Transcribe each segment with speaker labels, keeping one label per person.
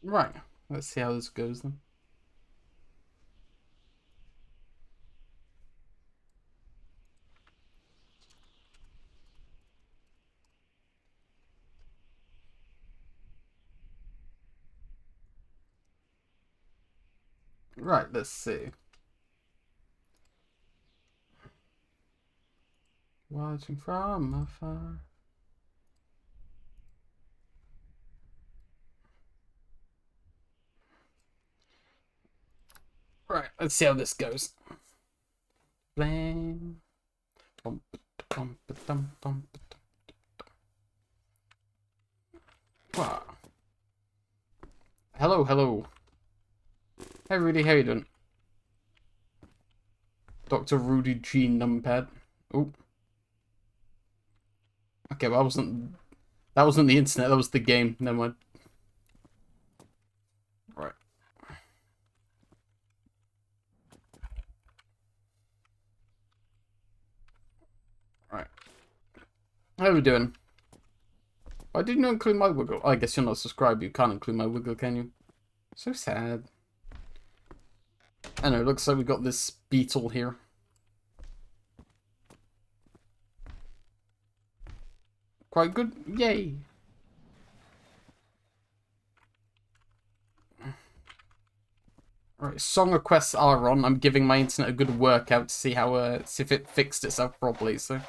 Speaker 1: Right. Let's see how this goes then. Right, let's see. Watching from afar. Right, let's see how this goes. Blam. Bum, bum, bum, bum, bum. Hello, hello. Hey Rudy, how you doing? Dr. Rudy G Numpad. Oh, okay, well, that wasn't the internet, that was the game. Never mind. Right. Right. How are we doing? I didn't include my wiggle. I guess you're not subscribed. You can't include my wiggle, can you? So sad. I know, it looks like we got this beetle here. Quite good. Yay. Alright, song requests are on. I'm giving my internet a good workout to see how, see if it fixed itself properly, so.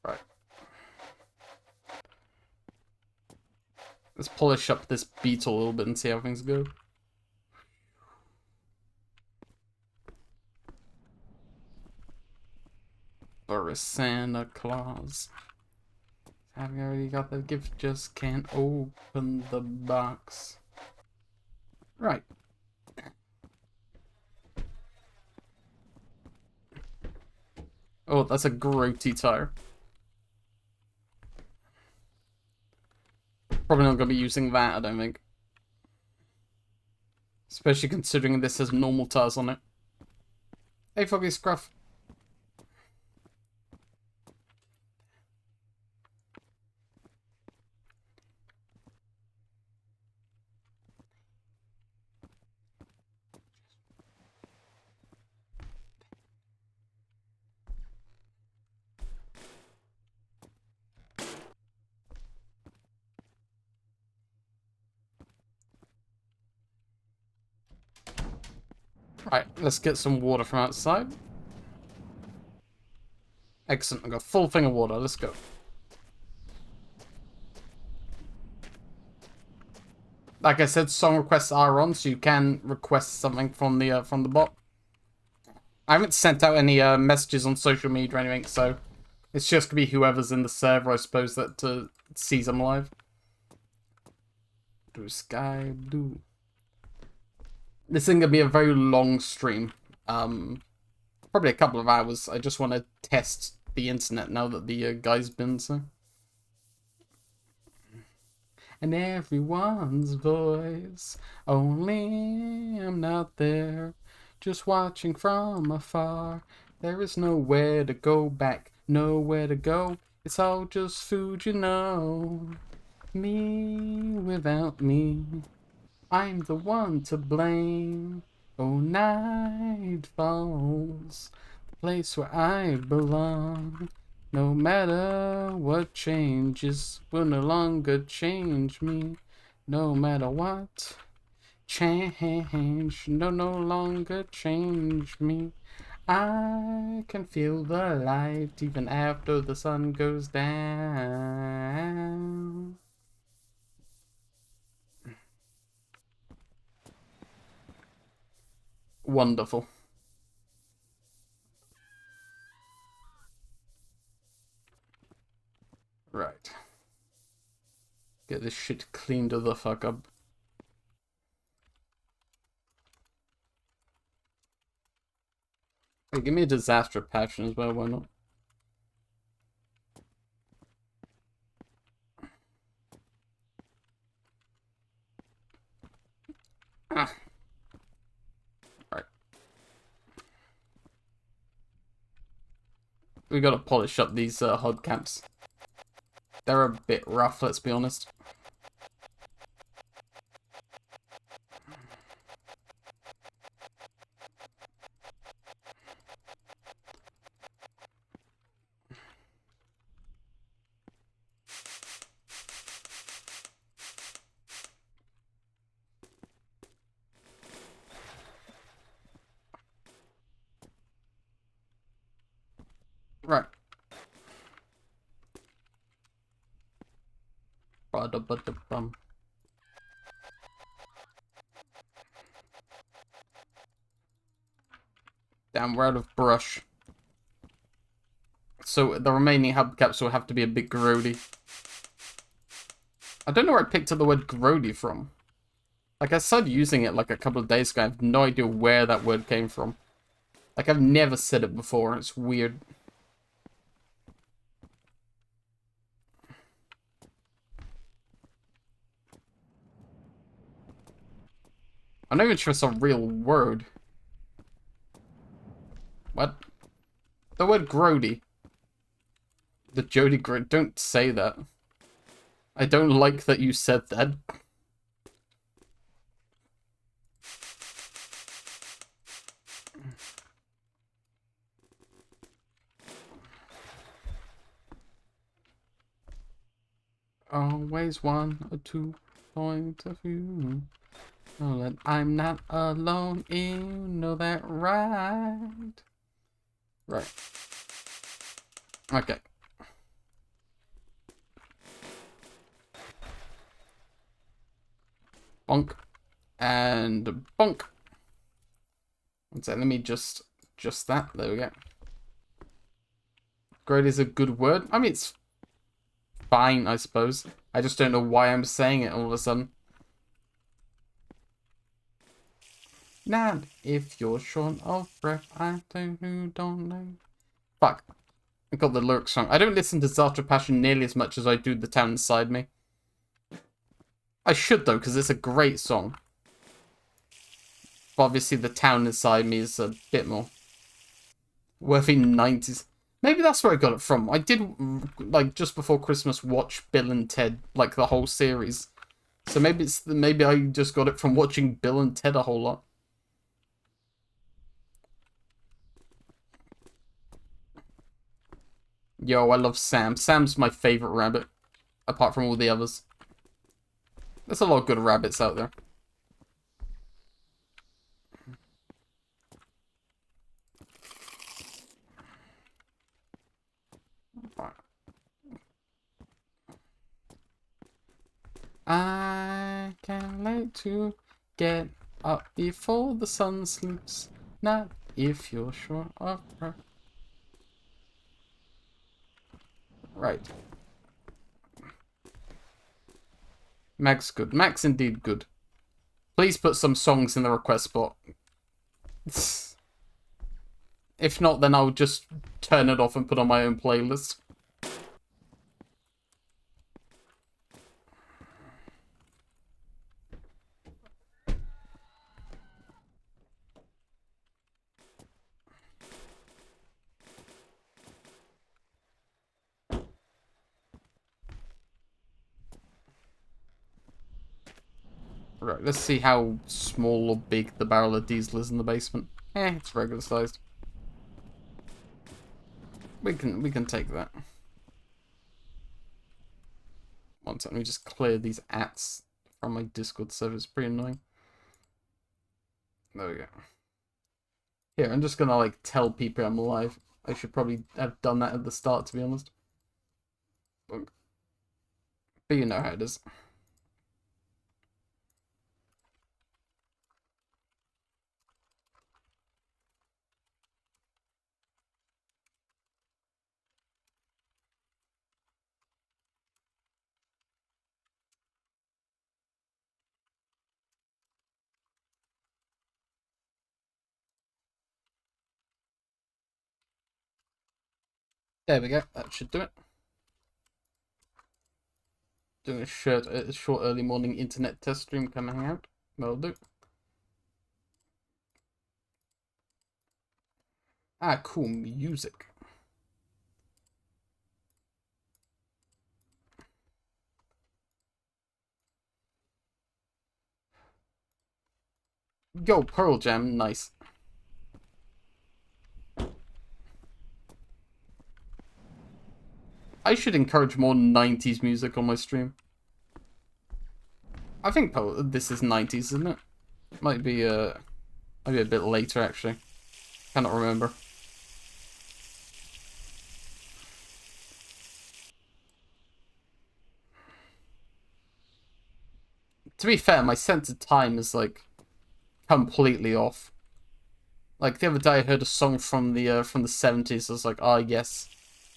Speaker 1: Right. Let's polish up this beetle a little bit and see how things go. For a Santa Claus. Have you already got the gift? Just can't open the box. Right. Oh, that's a grody tire. Probably not going to be using that, I don't think. Especially considering this has normal tires on it. Hey, Foggy Scruff. Right, let's get some water from outside. Excellent, I've got a full thing of water. Let's go. Like I said, song requests are on, so you can request something from the bot. I haven't sent out any messages on social media or anything, so it's just gonna be whoever's in the server, I suppose, that sees them live. Blue sky, blue. This is gonna be a very long stream. Probably a couple of hours. I just want to test the internet now that the guy's been so. And everyone's voice. Only I'm not there, just watching from afar. There is nowhere to go back, nowhere to go. It's all just food, you know. Me without me, I'm the one to blame. Oh, night falls, the place where I belong. No matter what changes will no longer change me. No matter what change, no longer change me. I can feel the light even after the sun goes down. Wonderful. Right. Get this shit cleaned the fuck up. Hey, give me a disaster passion as well, why not? Ah. Right. We gotta polish up these hubcaps. They're a bit rough, let's be honest. Right. Ba-da-ba-da-bum. Damn, we're out of brush. So the remaining hubcaps will have to be a bit grody. I don't know where I picked up the word grody from. Like, I started using it like a couple of days ago. I have no idea where that word came from. Like, I've never said it before. It's weird. I'm not even sure it's a real word. What? The word grody. The Jody Grody. Don't say that. I don't like that you said that. Always one or 2 points of view. Oh, that I'm not alone, you know that, right? Right. Okay. Bonk. And bonk. So let me just that. There we go. Great is a good word. I mean, it's fine, I suppose. I just don't know why I'm saying it all of a sudden. Now, if you're short of breath, I don't know. Fuck. I got the lyrics wrong. I don't listen to Zartra Passion nearly as much as I do The Town Inside Me. I should, though, because it's a great song. But obviously, The Town Inside Me is a bit more worthy 90s. Maybe that's where I got it from. I did, like, just before Christmas, watch Bill and Ted, like, the whole series. So maybe I just got it from watching Bill and Ted a whole lot. Yo, I love Sam. Sam's my favorite rabbit, apart from all the others. There's a lot of good rabbits out there. I can't wait to get up before the sun sleeps. Not if you're sure of her. Right. Mac's good. Mac's indeed good. Please put some songs in the request spot. If not, then I'll just turn it off and put on my own playlist. Right, let's see how small or big the barrel of diesel is in the basement. It's regular sized. We can take that. One second, let me just clear these ats from my Discord server. It's pretty annoying. There we go. Here, I'm just gonna like tell people I'm alive. I should probably have done that at the start, to be honest. But you know how it is. There we go. That should do it. Doing a short early morning internet test stream coming out. That'll do. Ah, cool music. Yo, Pearl Jam, nice. I should encourage more 90s music on my stream. I think this is 90s, isn't it? Might be a bit later, actually. Cannot remember. To be fair, my sense of time is, like, completely off. Like, the other day I heard a song from the 70s. I was like, ah, yes,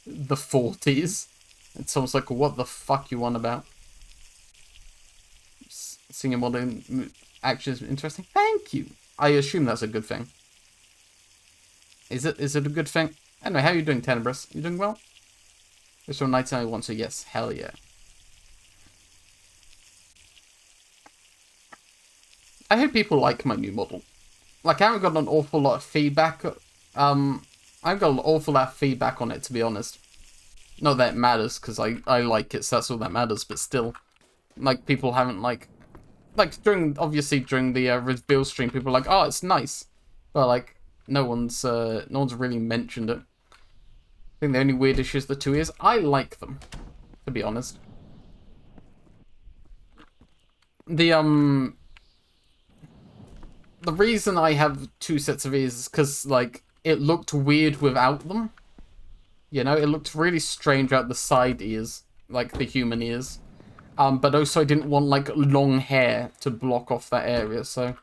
Speaker 1: the 40s. And someone's like, what the fuck you on about? Singing modern actually is interesting. Thank you. I assume that's a good thing. Is it a good thing? Anyway, how are you doing, Tenebris? You doing well? It's from 1991, so yes, hell yeah. I hope people like my new model. Like, I haven't got an awful lot of feedback. I've got an awful lot of feedback on it, to be honest. Not that it matters, because I like it, so that's all that matters, but still. Like, people haven't, like, obviously during the reveal stream, people are like, oh, it's nice. But, like, no one's really mentioned it. I think the only weird issue is the 2 ears. I like them, to be honest. The reason I have 2 sets of ears is because, like, it looked weird without them. You know, it looked really strange without the side ears, like the human ears. But also I didn't want, like, long hair to block off that area, so...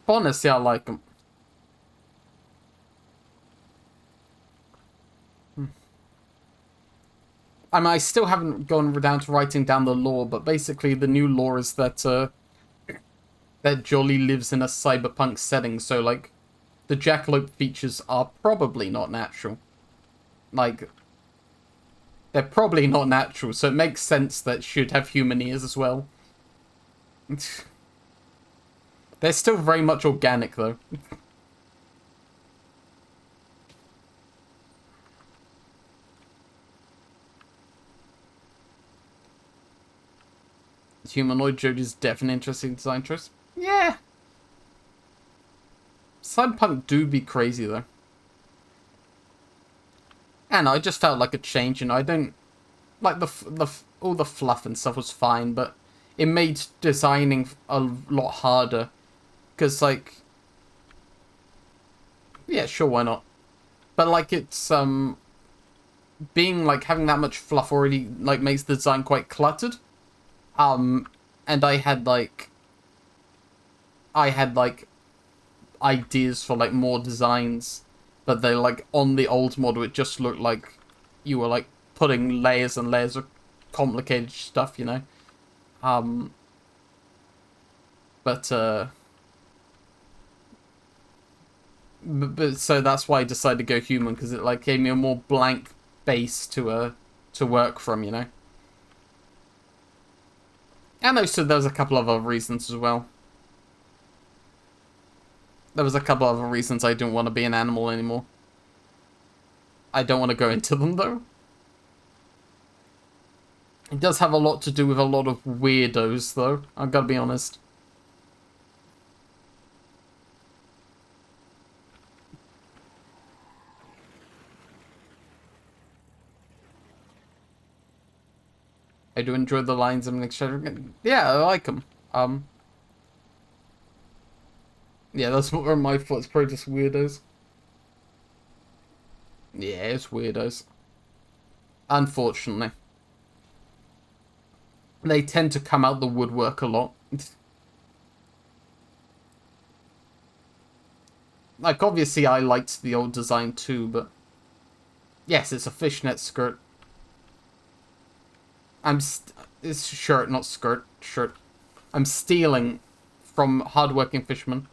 Speaker 1: But honestly, I like them. I mean, I still haven't gone down to writing down the lore, but basically the new lore is that, that Jolly lives in a cyberpunk setting, so, like, the jackalope features are probably not natural. Like, they're probably not natural, so it makes sense that should have human ears as well. They're still very much organic, though. Humanoid Jody's definitely interesting design choice. Yeah. Cyberpunk do be crazy, though. And I just felt like a change, you know, I don't... Like, all the fluff and stuff was fine, but it made designing a lot harder. Because, like... Yeah, sure, why not? But, like, it's, being, like, having that much fluff already, like, makes the design quite cluttered. And I had, like... ideas for, like, more designs. But they, like, on the old model, it just looked like you were, like, putting layers and layers of complicated stuff, you know? But so that's why I decided to go human, because it, like, gave me a more blank base to work from, you know? And also there's a couple of other reasons as well. There was a couple of other reasons I didn't want to be an animal anymore. I don't want to go into them, though. It does have a lot to do with a lot of weirdos, though. I've got to be honest. I do enjoy the lines I'm exchanging. Yeah, I like them. Yeah, that's what were my thoughts. Probably just weirdos. Yeah, it's weirdos. Unfortunately. They tend to come out the woodwork a lot. Like, obviously I liked the old design too, but... Yes, it's a fishnet skirt. It's shirt, not skirt. Shirt. I'm stealing from hardworking fishermen.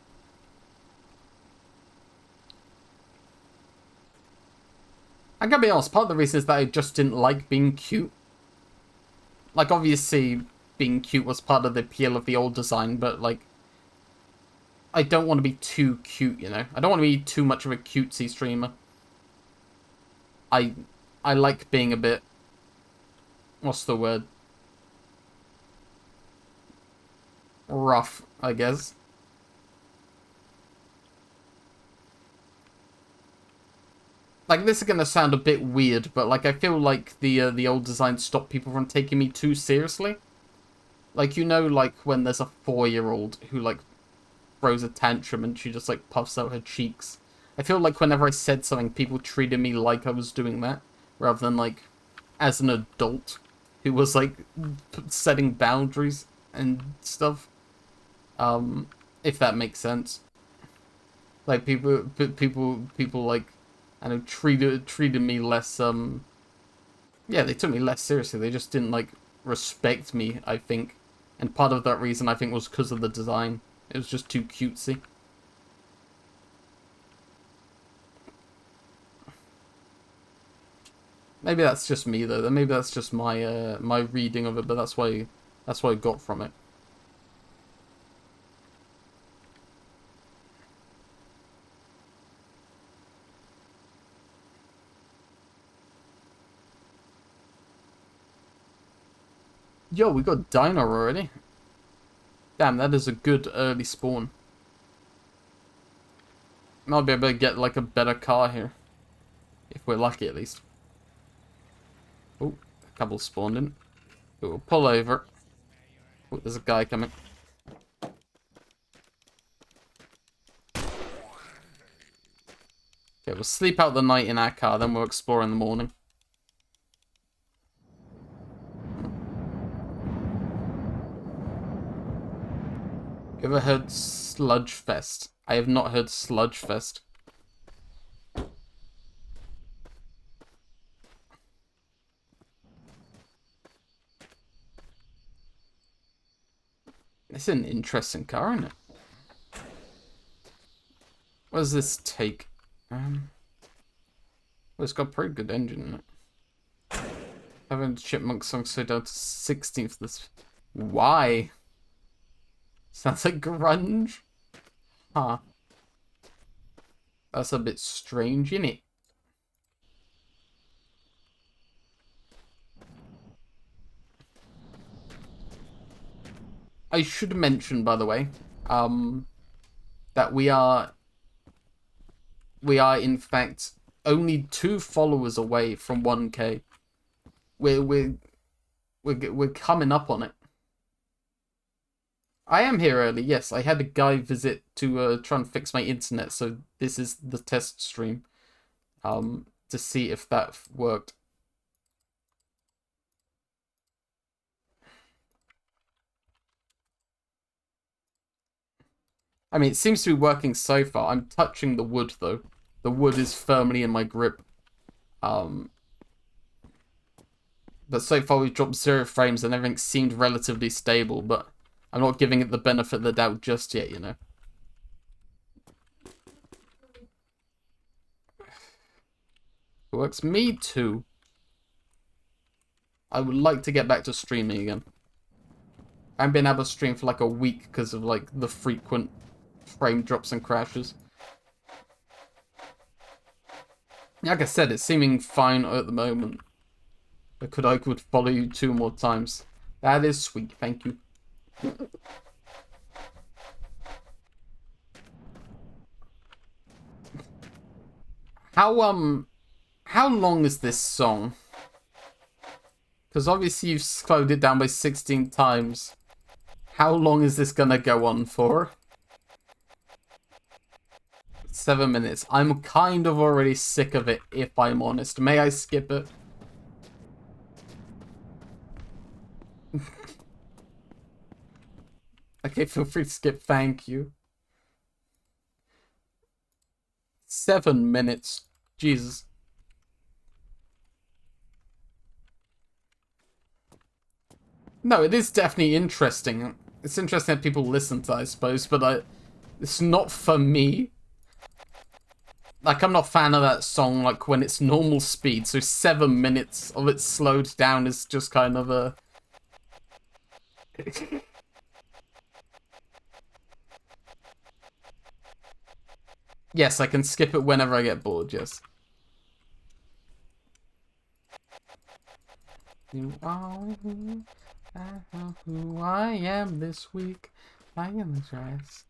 Speaker 1: I gotta be honest, part of the reason is that I just didn't like being cute. Like, obviously, being cute was part of the appeal of the old design, but, like... I don't want to be too cute, you know? I don't want to be too much of a cutesy streamer. I like being a bit... What's the word? rough, I guess. Like, this is gonna sound a bit weird, but, like, I feel like the old design stopped people from taking me too seriously. Like, you know, like, when there's a 4-year-old who, like, throws a tantrum and she just, like, puffs out her cheeks. I feel like whenever I said something, people treated me like I was doing that, rather than, like, as an adult who was, like, setting boundaries and stuff. If that makes sense. Like, people, like, I know, treated me less, yeah, they took me less seriously. They just didn't, like, respect me, I think. And part of that reason, I think, was because of the design. It was just too cutesy. Maybe that's just me, though. Maybe that's just my, my reading of it, but that's what I got from it. Yo, we got Dino already. Damn, that is a good early spawn. Might be able to get, like, a better car here. If we're lucky, at least. Oh, a couple spawned in. We'll pull over. Oh, there's a guy coming. Okay, we'll sleep out the night in our car, then we'll explore in the morning. You ever heard Sludgefest? I have not heard Sludgefest. It's an interesting car, isn't it? What does this take? Well, it's got a pretty good engine in it. Having Chipmunk song so down to 16th this... Why? Sounds like grunge. Huh. That's a bit strange, innit? I should mention, by the way, that we are in fact only 2 followers away from 1K. We're coming up on it. I am here early, yes. I had a guy visit to try and fix my internet, so this is the test stream. To see if that worked. I mean, it seems to be working so far. I'm touching the wood, though. The wood is firmly in my grip. But so far we've dropped 0 frames and everything seemed relatively stable, but I'm not giving it the benefit of the doubt just yet, you know. It works. Me too. I would like to get back to streaming again. I haven't been able to stream for like a week because of like the frequent frame drops and crashes. Like I said, it's seeming fine at the moment. I could follow you 2 more times. That is sweet, thank you. How long is this song? Because obviously you've slowed it down by 16 times. How long is this gonna go on for? 7 minutes. I'm kind of already sick of it, if I'm honest. May I skip it? Okay, feel free to skip, thank you. 7 minutes. Jesus. No, it is definitely interesting. It's interesting that people listen to, I suppose, but it's not for me. Like, I'm not a fan of that song, like, when it's normal speed, so 7 minutes of it slowed down is just kind of a... Yes, I can skip it whenever I get bored, yes. You are who I am this week. Lying in the dress.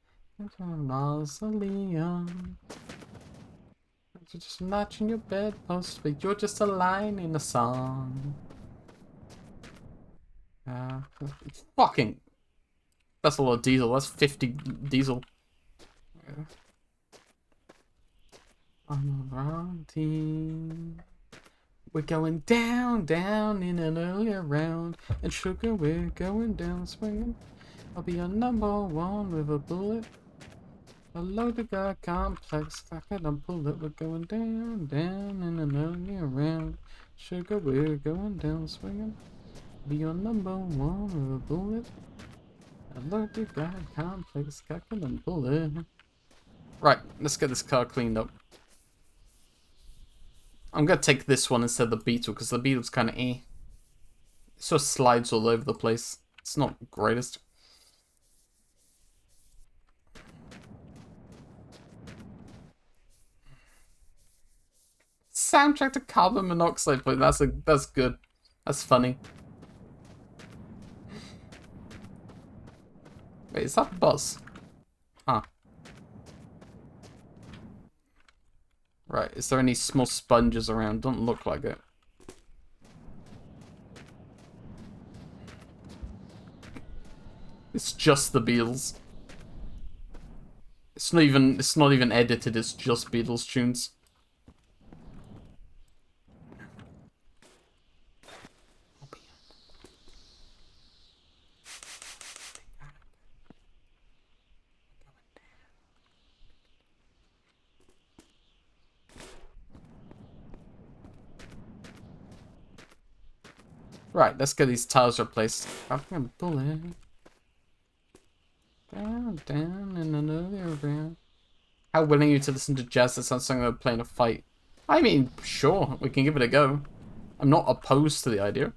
Speaker 1: It's a mausoleum. You're just a notch in your bedpost, but you're just a line in a song. Fucking. That's a lot of diesel. That's 50 diesel. On the wrong team. We're going down, down in an earlier round. And sugar, we're going down swinging. I'll be your #1 with a bullet. A loaded guy complex, I got a bullet. We're going down, down in an earlier round. Sugar, we're going down swinging. Be your #1 with a bullet. A loaded guy complex, I got a bullet. Right, let's get this car cleaned up. I'm gonna take this one instead of the Beetle, because the Beetle's kind of eh. It sort of slides all over the place. It's not the greatest. Soundtrack to Carbon Monoxide, but that's good. That's funny. Wait, is that Buzz? Huh. Right, is there any small sponges around? Don't look like it. It's just the Beatles. It's not even edited, it's just Beatles tunes. Right, let's get these tires replaced. I'm pulling. Down, down, in another round. How willing are you to listen to jazz that sounds like they're playing a fight? I mean, sure, we can give it a go. I'm not opposed to the idea.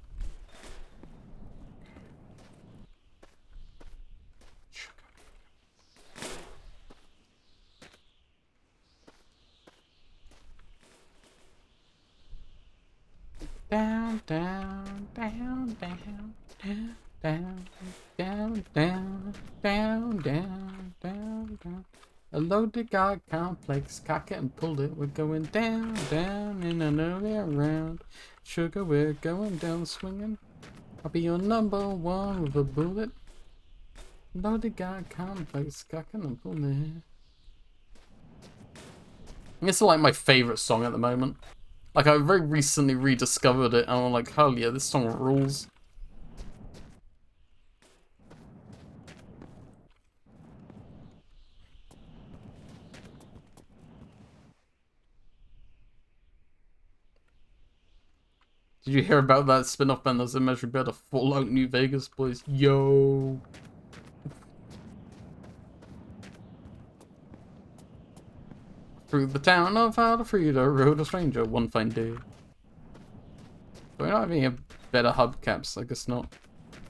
Speaker 1: Down, down, down, down, down, down, down, down, down, down, down, down. A loaded guy complex, cock it and pulled it. We're going down, down in an earlier round. Sugar, we're going down swinging. I'll be your #1 with a bullet. Loaded guy complex, cock it and pulled it. It's like my favorite song at the moment. Like, I very recently rediscovered it, and I'm like, hell yeah, this song rules. Did you hear about that spin-off band that's imaginary bed of Fallout New Vegas, boys? Yo! Through the town of Alfreda rode a stranger one fine day. Do I not have any better hubcaps? I guess not.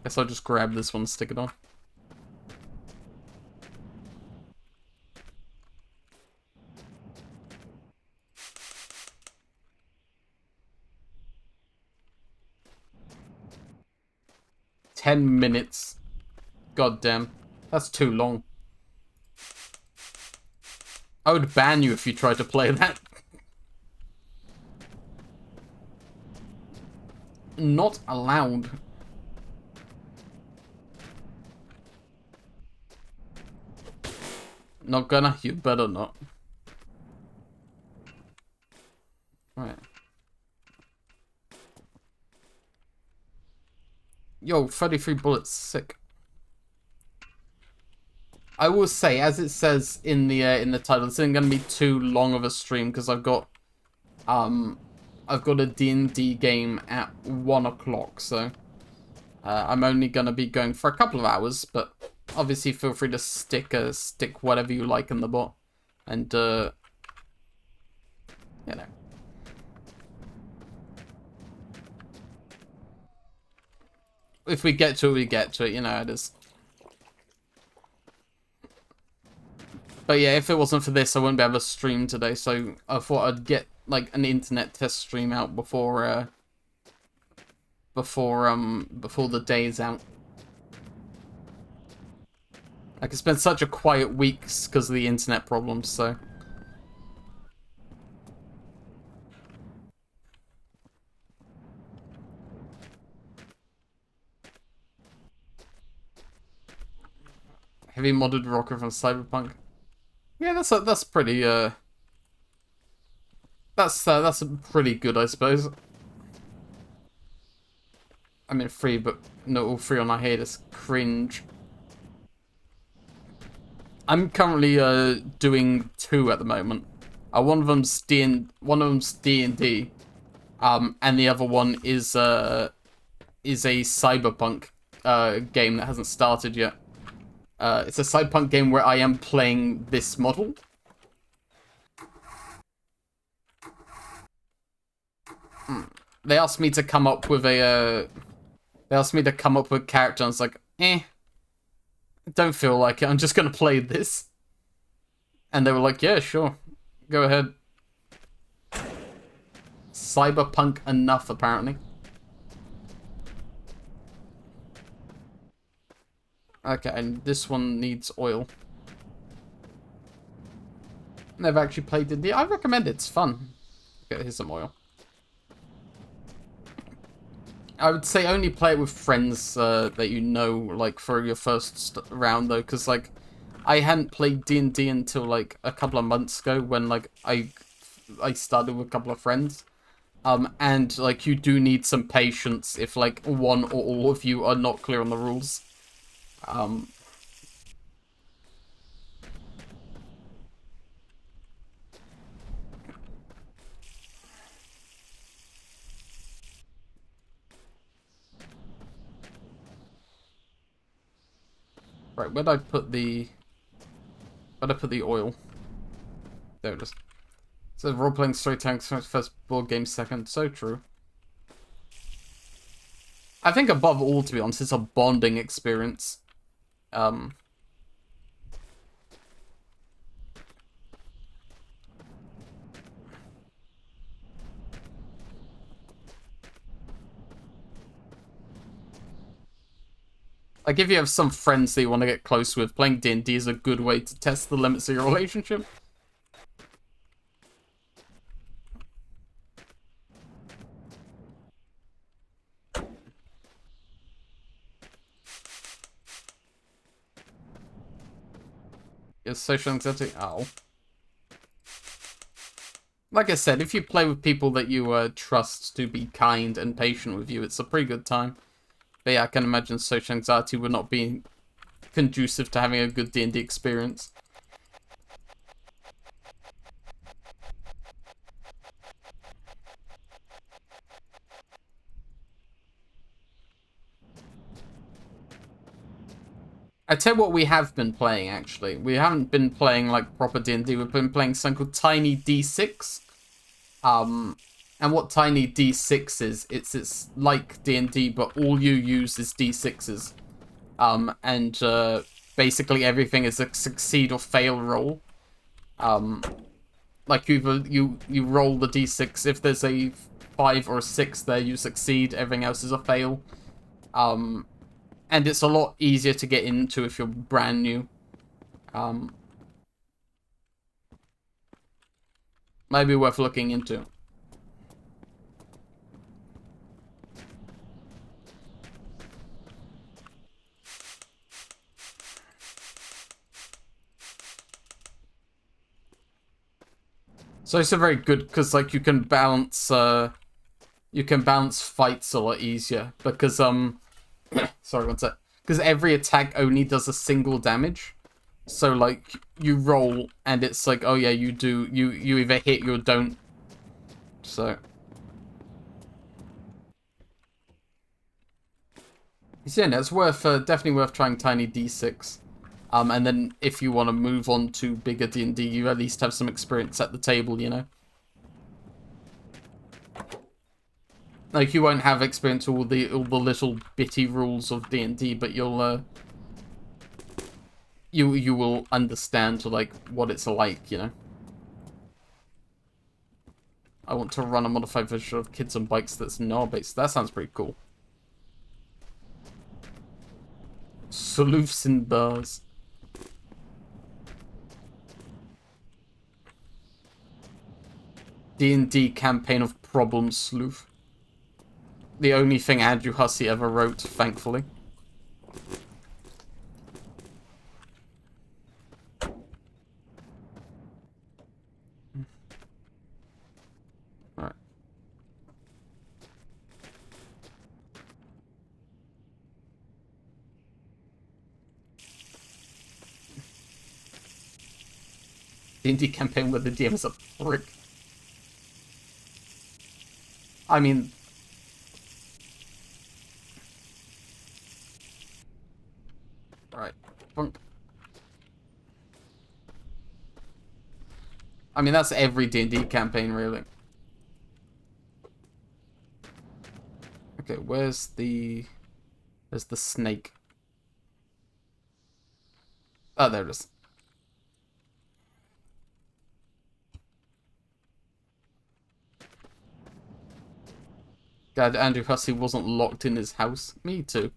Speaker 1: Guess I'll just grab this one and stick it on. $10. God damn. That's too long. I would ban you if you tried to play that. Not allowed. Not gonna, you better not. Right. Yo, 33 bullets, sick. I will say, as it says in the title, this isn't gonna be too long of a stream because I've got a D&D game at 1 o'clock, so I'm only gonna be going for a couple of hours, but obviously feel free to stick whatever you like in the bot, and you know. If we get to it, we get to it, you know, it is. But yeah, if it wasn't for this, I wouldn't be able to stream today, so I thought I'd get, like, an internet test stream out before the day's out. Like, it's been such a quiet week because of the internet problems, so... Heavy modded rocker from Cyberpunk. Yeah, that's pretty, That's pretty good, I suppose. I mean, free, but no, all free on our hiatus. Cringe. I'm currently doing 2 at the moment. One of them's D&D, and the other one is a Cyberpunk game that hasn't started yet. It's a Cyberpunk game where I am playing this model. They asked me to come up with a character, and I was like, don't feel like it, I'm just gonna play this. And they were like, yeah, sure, go ahead. Cyberpunk enough, apparently. Okay, and this one needs oil. Never actually played D&D. I recommend it, it's fun. Okay, here's some oil. I would say only play it with friends that you know, like, for your first round, though, because, like, I hadn't played D&D until, like, a couple of months ago when, like, I started with a couple of friends. And, like, you do need some patience if, like, one or all of you are not clear on the rules. Right, where'd I put the oil? There it is. It says role-playing storytelling first, board game second. So true. I think above all, to be honest, it's a bonding experience. Like, if you have some friends that you want to get close with, playing D&D is a good way to test the limits of your relationship. Is social anxiety? Ow. Like I said, if you play with people that you trust to be kind and patient with you, it's a pretty good time. But yeah, I can imagine social anxiety would not be conducive to having a good D&D experience. I tell you what we have been playing, actually. We haven't been playing, like, proper D&D. We've been playing something called Tiny D6. And what Tiny D6 is, it's like D&D, but all you use is D6s. Basically everything is a succeed or fail roll. Like, you roll the D6. If there's a 5 or a 6 there, you succeed. Everything else is a fail. And it's a lot easier to get into if you're brand new. Maybe worth looking into. So it's a very good, because, like, you can balance fights a lot easier, because, sorry, one sec. Because every attack only does a single damage. So, like, you roll, and it's like, oh yeah, you either hit or don't. So. So yeah, no, it's definitely worth trying Tiny D6. And then if you want to move on to bigger D&D, you at least have some experience at the table, you know? Like, you won't have experience all the little bitty rules of D&D, but you'll, you will understand, like, what it's like, you know? I want to run a modified version of Kids on Bikes that's Noah-based. That sounds pretty cool. Sleuths in bars. D&D campaign of Problem Sleuth. The only thing Andrew Hussey ever wrote, thankfully. Alright. D&D campaign where the DM is a prick. I mean... Right. I mean, that's every D&D campaign, really. Okay, where's the... There's the snake. Oh, there it is. God, Andrew Hussey wasn't locked in his house. Me too.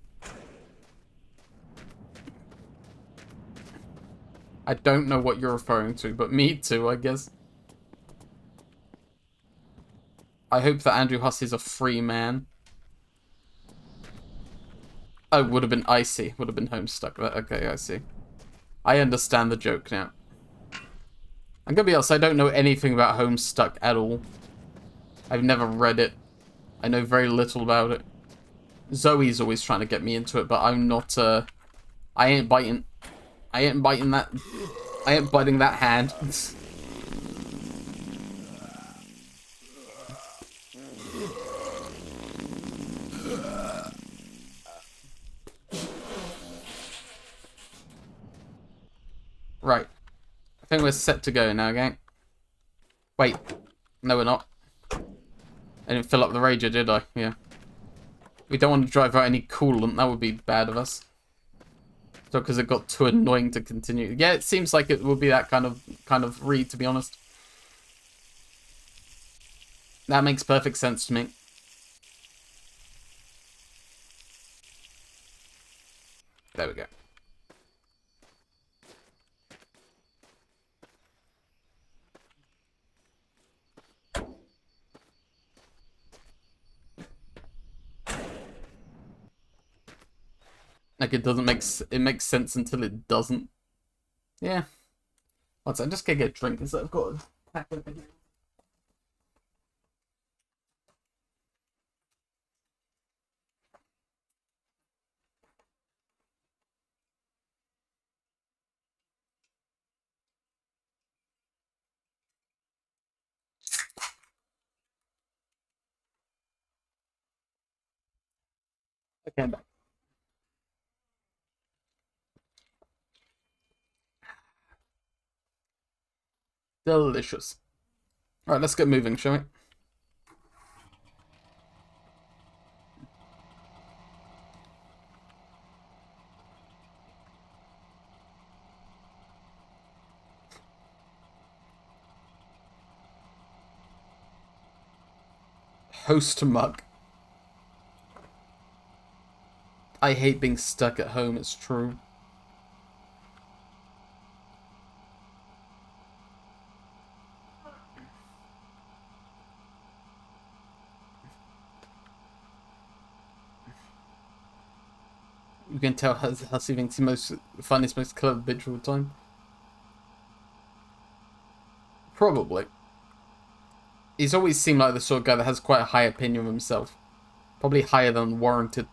Speaker 1: I don't know what you're referring to, but me too, I guess. I hope that Andrew Hussey's a free man. Oh, would have been icy. Would have been Homestuck. Okay, I see. I understand the joke now. I'm gonna be honest, I don't know anything about Homestuck at all. I've never read it. I know very little about it. Zoe's always trying to get me into it, but I'm not, I ain't biting that... I ain't biting that hand. Right. I think we're set to go now, gang. Wait. No, we're not. I didn't fill up the Rager, did I? Yeah. We don't want to drive out any coolant. That would be bad of us. So, because it got too annoying to continue. Yeah, it seems like it would be that kind of read, to be honest. That makes perfect sense to me. There we go. Like, it doesn't make... It makes sense until it doesn't. Yeah. What's that? I'm just gonna get a drink because I've got a pack over here. Okay, I'm back. Delicious. Alright, let's get moving, shall we? Host mug. I hate being stuck at home, it's true. You can tell Hussey thinks the most funniest, most clever bitch of all time. Probably. He's always seemed like the sort of guy that has quite a high opinion of himself. Probably higher than warranted.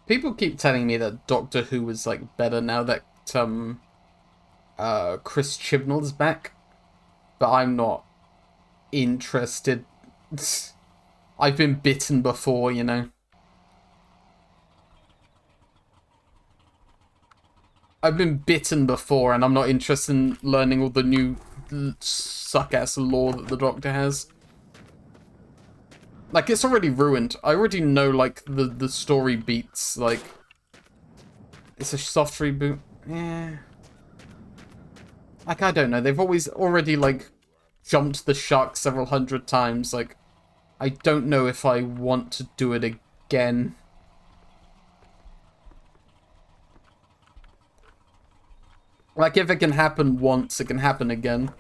Speaker 1: People keep telling me that Doctor Who is like better now that Chris Chibnall's back, but I'm not interested. I've been bitten before, you know. I've been bitten before, and I'm not interested in learning all the new suck-ass lore that the Doctor has. Like, it's already ruined. I already know, like, the story beats, like... It's a soft reboot. Yeah. Like, I don't know. They've always already, like, jumped the shark several hundred times. Like, I don't know if I want to do it again. Like, if it can happen once, it can happen again.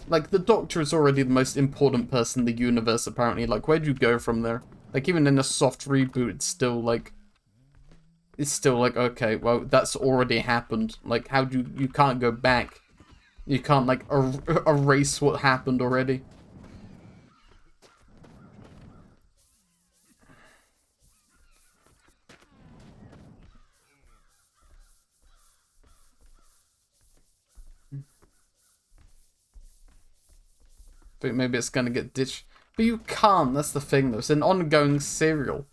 Speaker 1: Like, the Doctor is already the most important person in the universe, apparently. Like, where'd you go from there? Like, even in a soft reboot, it's still, like... It's still like, okay, well, that's already happened. Like, how do you can't go back. You can't, like, erase what happened already. Think maybe it's gonna get ditched. But you can't, that's the thing, though. It's an ongoing serial.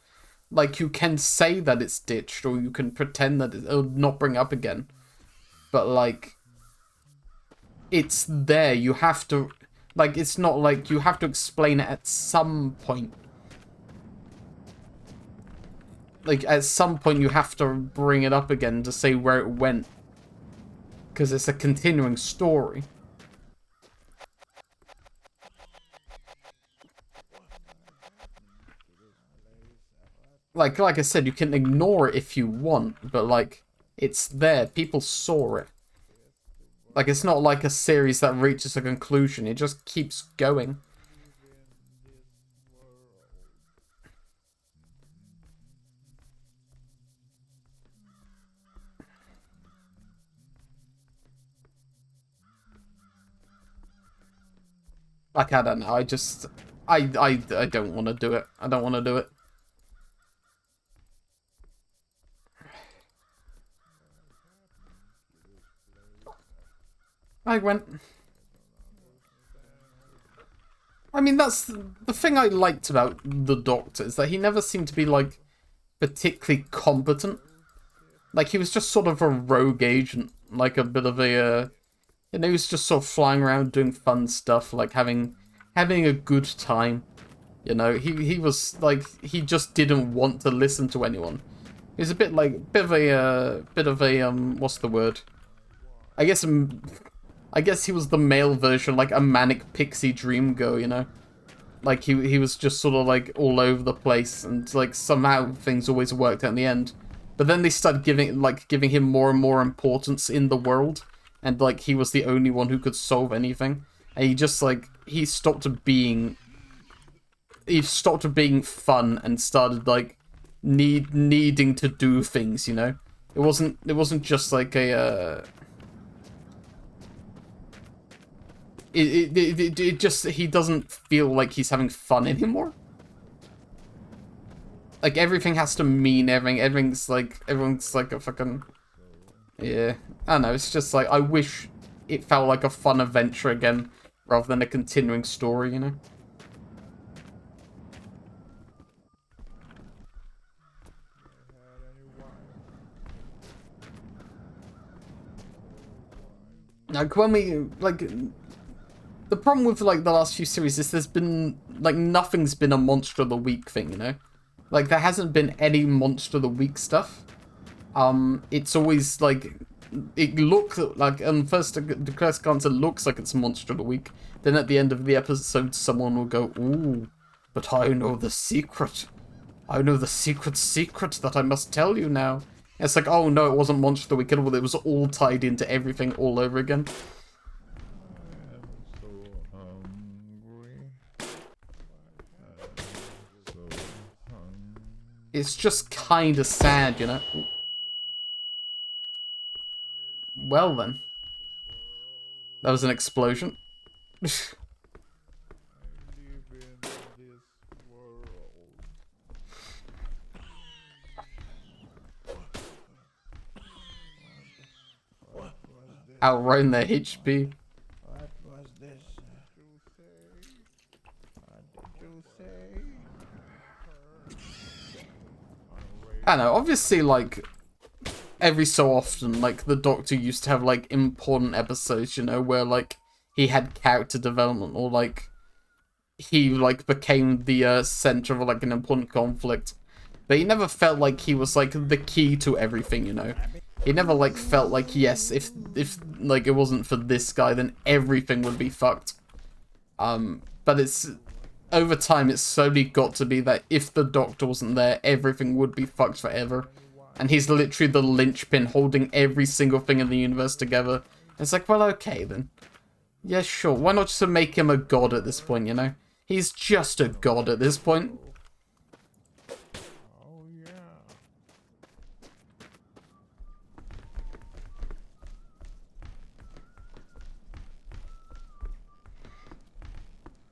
Speaker 1: Like, you can say that it's ditched, or you can pretend that it'll not bring up again. But, like, it's there. You have to... Like, it's not like you have to explain it at some point. Like, at some point you have to bring it up again to say where it went. Because it's a continuing story. Like I said, you can ignore it if you want, but, like, it's there. People saw it. Like, it's not like a series that reaches a conclusion. It just keeps going. Like, I don't know. I just... I don't want to do it. I don't want to do it. I went... I mean, that's the thing I liked about the Doctor, is that he never seemed to be, like, particularly competent. Like, he was just sort of a rogue agent. Like, a bit of a, you know, he was just sort of flying around doing fun stuff, like, having a good time. You know, he was, like, he just didn't want to listen to anyone. He was a bit, like, bit of a, what's the word? I guess he was the male version, like a manic pixie dream girl, you know? Like, he was just sort of, like, all over the place, and, like, somehow things always worked out in the end. But then they started giving him more and more importance in the world, and, like, he was the only one who could solve anything. And he just, like, he stopped being fun and started, like, needing to do things, you know? It wasn't just, like, a, It just, he doesn't feel like he's having fun anymore. Like, everything has to mean everything. Everyone's like a fucking... Yeah. I don't know, it's just like, I wish it felt like a fun adventure again, rather than a continuing story, you know? Like, when we, like... The problem with, like, the last few series is there's been, like, nothing's been a Monster of the Week thing, you know? Like, there hasn't been any Monster of the Week stuff. It's always, like, it looks like, first the first glance it looks like it's Monster of the Week. Then at the end of the episode, someone will go, "Ooh, but I know the secret. I know the secret that I must tell you now." And it's like, oh no, it wasn't Monster of the Week at all. It was all tied into everything all over again. It's just kind of sad, you know? Well then. That was an explosion. Outrun their HP.
Speaker 2: What was this? What did you say?
Speaker 1: I don't know, obviously, like, every so often, like, the Doctor used to have, like, important episodes, you know, where, like, he had character development, or, like, he, like, became the center of, like, an important conflict. But he never felt like he was, like, the key to everything, you know? He never, like, felt like, yes, if like, it wasn't for this guy, then everything would be fucked. But it's, over time, it's slowly got to be that if the Doctor wasn't there, everything would be fucked forever. And he's literally the linchpin holding every single thing in the universe together. It's like, well, okay, then. Yeah, sure. Why not just make him a god at this point, you know? He's just a god at this point.
Speaker 2: Oh, yeah.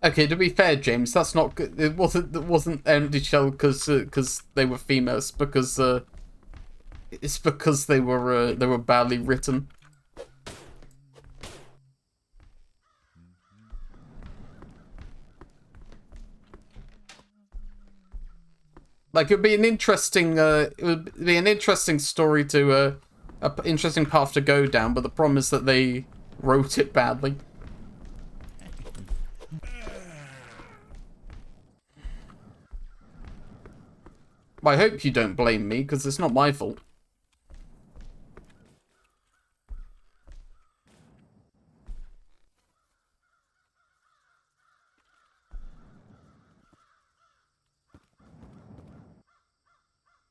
Speaker 1: Okay, to be fair, James, that's not good. It wasn't empty shell because they were females. Because it's because they were badly written. Like, it'd be an interesting story to a interesting path to go down. But the problem is that they wrote it badly. I hope you don't blame me, because it's not my fault.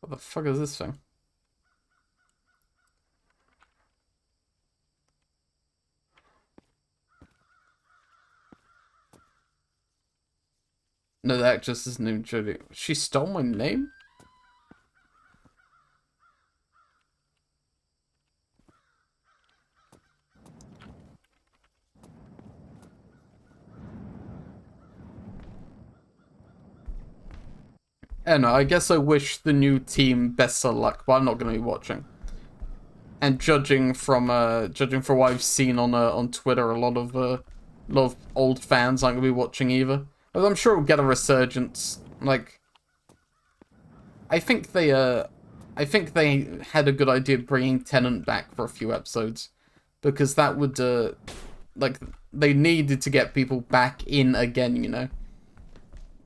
Speaker 1: What the fuck is this thing? No, the actress is named Jodie. She stole my name? I don't know, I guess I wish the new team best of luck, but I'm not going to be watching. And judging from what I've seen on Twitter, a lot of old fans aren't going to be watching either. But I'm sure we'll get a resurgence. Like, I think they had a good idea bringing Tennant back for a few episodes, because that would like, they needed to get people back in again, you know.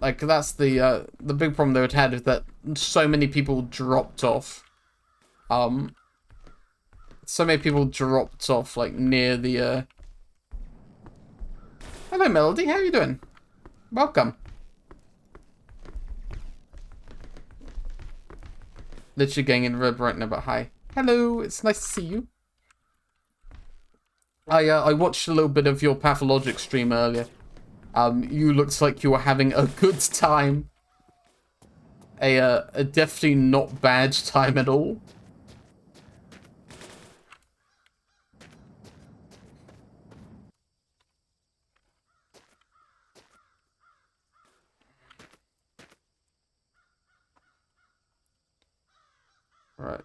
Speaker 1: Like, that's the big problem they had is that so many people dropped off. So many people dropped off, like, near the, Hello, Melody, how you doing? Welcome. Literally getting in red right now, but hi. Hello, it's nice to see you. I watched a little bit of your Pathologic stream earlier. You looked like you were having a good time. A definitely not bad time at all. Right.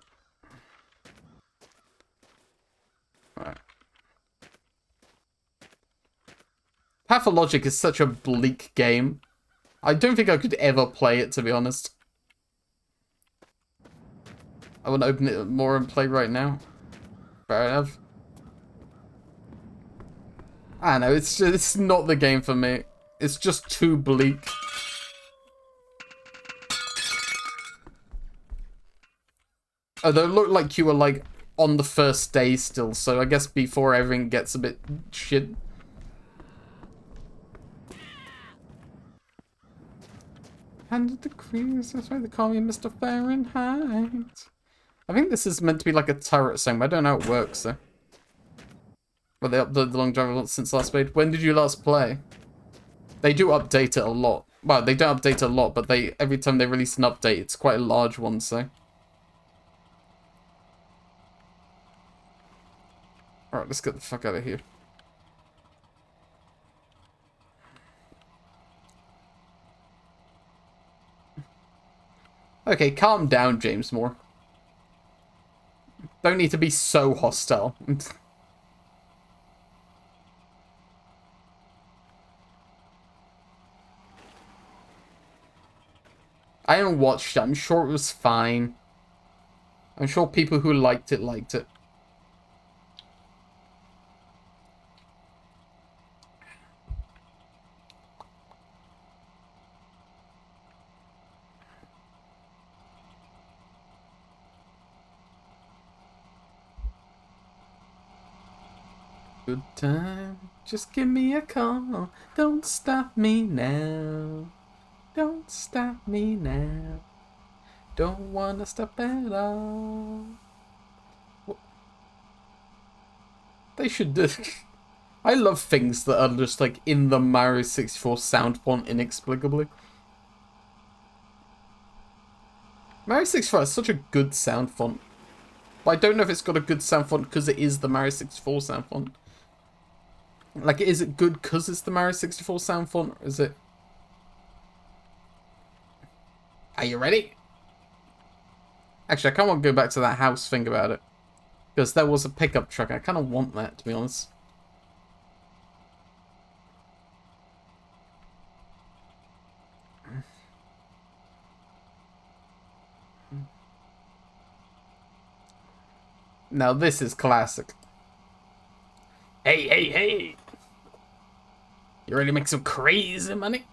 Speaker 1: Right. Pathologic is such a bleak game. I don't think I could ever play it, to be honest. I want to open it more and play right now. Fair enough. I don't know, it's not the game for me. It's just too bleak. Although it looked like you were, like, on the first day still, so I guess before everything gets a bit shit. And the degrees, that's why they call me Mr. Fahrenheit. I think this is meant to be like a turret thing, but I don't know how it works, though. Well, they updated the long drive since last played. When did you last play? They do update it a lot. Well, they don't update it a lot, but every time they release an update, it's quite a large one, so. Alright, let's get the fuck out of here. Okay, calm down, James Moore. Don't need to be so hostile. I haven't watched it. I'm sure it was fine. I'm sure people who liked it liked it. Good time, just give me a call. Don't stop me now. Don't stop me now. Don't wanna stop at all. They should do. I love things that are just like in the Mario 64 sound font inexplicably. Mario 64 has such a good sound font. But I don't know if it's got a good sound font because it is the Mario 64 sound font. Like, is it good because it's the Mario 64 sound font? Or is it... Are you ready? Actually, I kind of want to go back to that house thing about it. Because there was a pickup truck. I kind of want that, to be honest. Now this is classic. Hey, hey, hey! You ready to make some crazy money?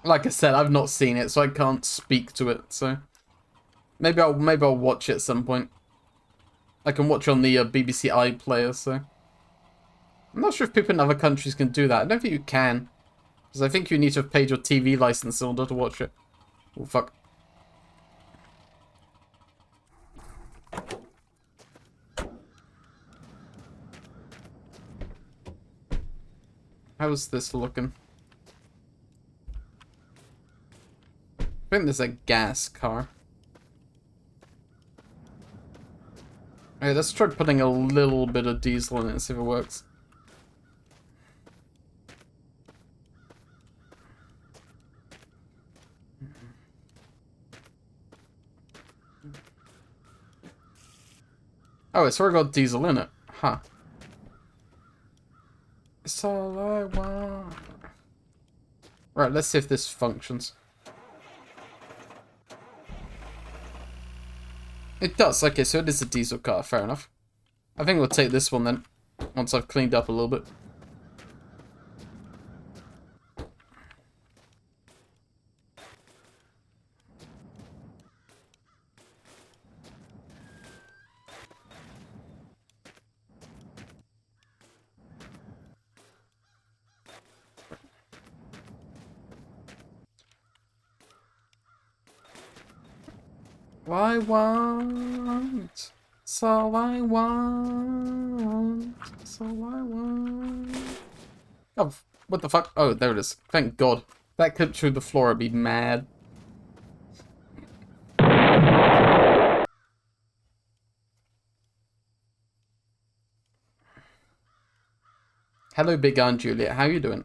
Speaker 1: Like I said, I've not seen it, so I can't speak to it. So maybe I'll watch it at some point. I can watch on the BBC iPlayer. So I'm not sure if people in other countries can do that. I don't think you can, because I think you need to have paid your TV license in order to watch it. Oh fuck! How's this looking? I think there's a gas car. Alright, let's try putting a little bit of diesel in it and see if it works. Oh, it's already got diesel in it. Huh. It's all I want. Right, let's see if this functions. It does. Okay, so it is a diesel car. Fair enough. I think we'll take this one then, once I've cleaned up a little bit. I want, it's all I want, it's all I want. Oh, what the fuck? Oh, there it is. Thank God. If that clipped through the floor, I'd be mad. Hello, Big Aunt Juliet. How you doing?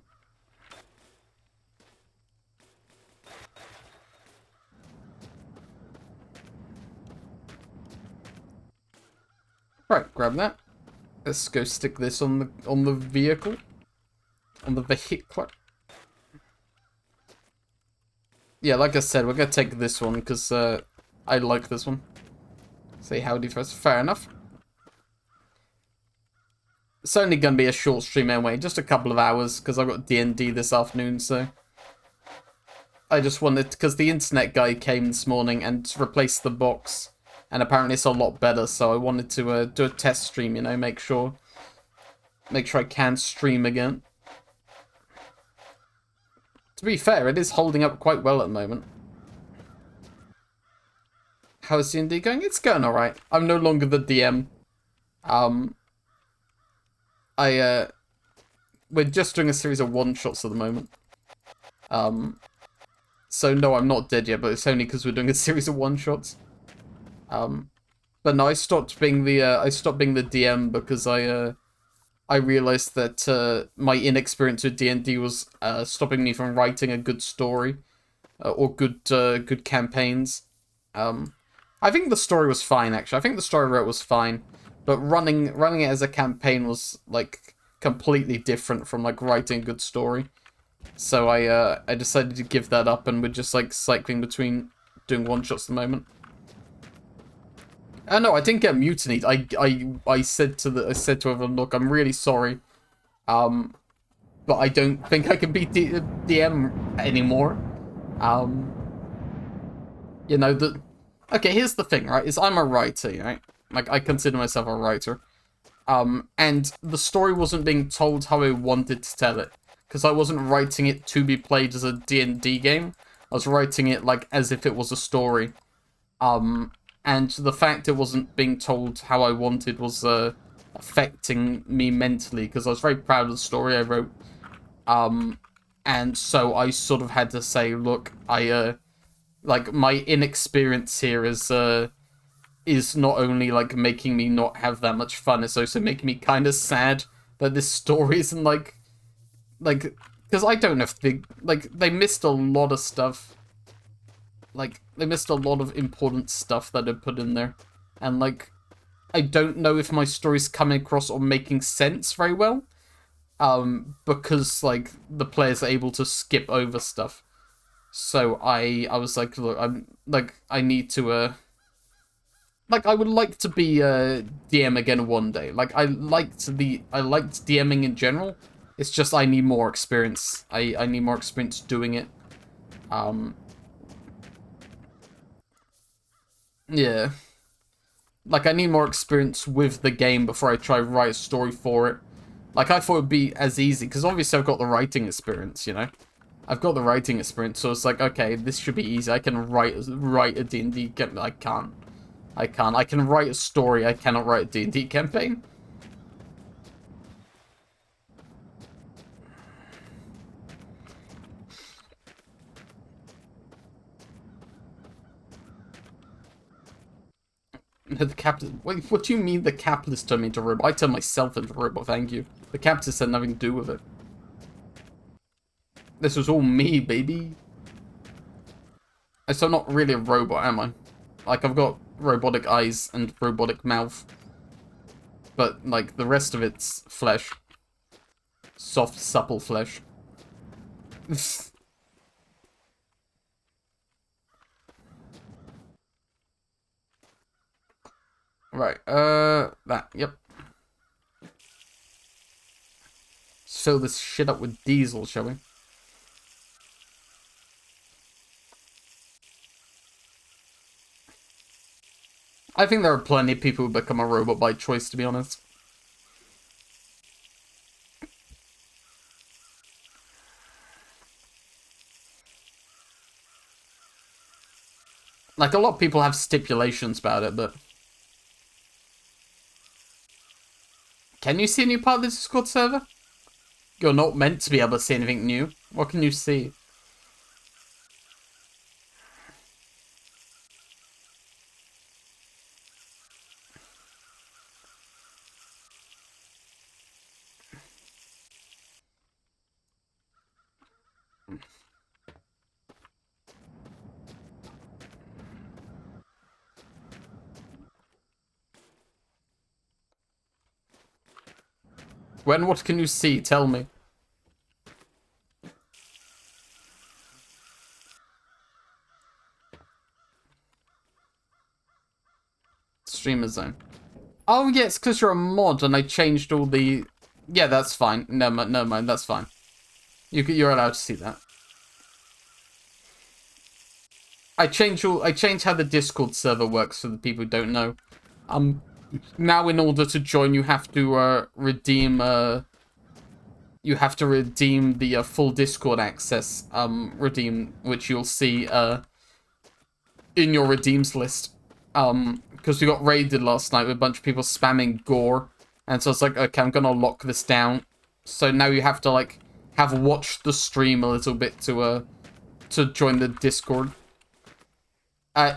Speaker 1: Right, grab that. Let's go stick this on the vehicle. On the vehicle. Yeah, like I said, we're gonna take this one because I like this one. Say howdy first. Fair enough. It's only gonna be a short stream anyway, just a couple of hours because I've got D&D this afternoon, so I just wanted, because the internet guy came this morning and replaced the box, and apparently it's a lot better, so I wanted to do a test stream, you know, make sure I can stream again. To be fair, it is holding up quite well at the moment. How's D&D going? It's going alright. I'm no longer the DM. We're just doing a series of one-shots at the moment. So no, I'm not dead yet, but it's only because we're doing a series of one-shots. But no, I stopped being the DM because I realized that my inexperience with D&D was stopping me from writing a good story. or good campaigns. I think the story was fine, actually. I think the story I wrote was fine, but running it as a campaign was like completely different from like writing a good story. So I decided to give that up, and we're just like cycling between doing one shots at the moment. No, I didn't get mutinied. I said to everyone, look, I'm really sorry, but I don't think I can be DM anymore. You know the. Okay, here's the thing, right? Is I'm a writer, right? Like I consider myself a writer. And the story wasn't being told how I wanted to tell it, because I wasn't writing it to be played as a D&D game. I was writing it like as if it was a story. And the fact it wasn't being told how I wanted was affecting me mentally, because I was very proud of the story I wrote. And so I sort of had to say, look, like my inexperience here is not only like making me not have that much fun, it's also making me kind of sad that this story isn't like because I don't know if they missed a lot of stuff. Like they missed a lot of important stuff that I put in there, and like I don't know if my story's coming across or making sense very well, because like the players are able to skip over stuff. So I was like, look, I need to like I would like to be DM again one day. Like I liked DMing in general. It's just I need more experience. I need more experience doing it. Yeah. Like I need more experience with the game before I try to write a story for it. Like I thought it would be as easy, because obviously I've got the writing experience, you know? I've got the writing experience, so it's like, okay, this should be easy. I can write a D&D game. I can't. I can write a story. I cannot write a D&D campaign. The capitalist. Wait, what do you mean the capitalist turned me into a robot? I turned myself into a robot, thank you. The capitalist had nothing to do with it. This was all me, baby. So I'm not really a robot, am I? Like, I've got robotic eyes and robotic mouth. But, like, the rest of it's flesh. Soft, supple flesh. Right, that, yep. Let's fill this shit up with diesel, shall we? I think there are plenty of people who become a robot by choice, to be honest. Like, a lot of people have stipulations about it, but... Can you see a new part of the Discord server? You're not meant to be able to see anything new. What can you see? What can you see? Tell me. Streamer zone. Oh, yeah, it's because you're a mod and I changed all the... Yeah, that's fine. No mind, that's fine. You're allowed to see that. I changed how the Discord server works for the people who don't know. Now in order to join, you have to redeem the full Discord access redeem, which you'll see in your redeems list. Because we got raided last night with a bunch of people spamming gore, and so it's like, okay, I'm gonna lock this down. So now you have to like have watched the stream a little bit to join the Discord.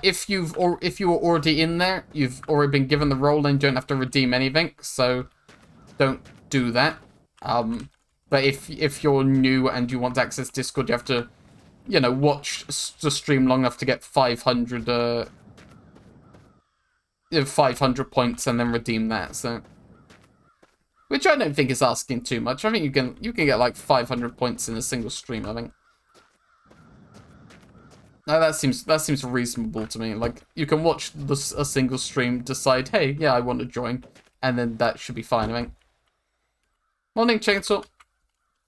Speaker 1: If you were already in there, you've already been given the role and you don't have to redeem anything, so don't do that. But if you're new and you want to access Discord, you have to you know, watch the stream long enough to get 500 points and then redeem that. So, which I don't think is asking too much. I think you can get like 500 points in a single stream. I think. No, that seems reasonable to me. Like, you can watch a single stream, decide, hey, yeah, I want to join, and then that should be fine, I think. Morning, Chainsaw.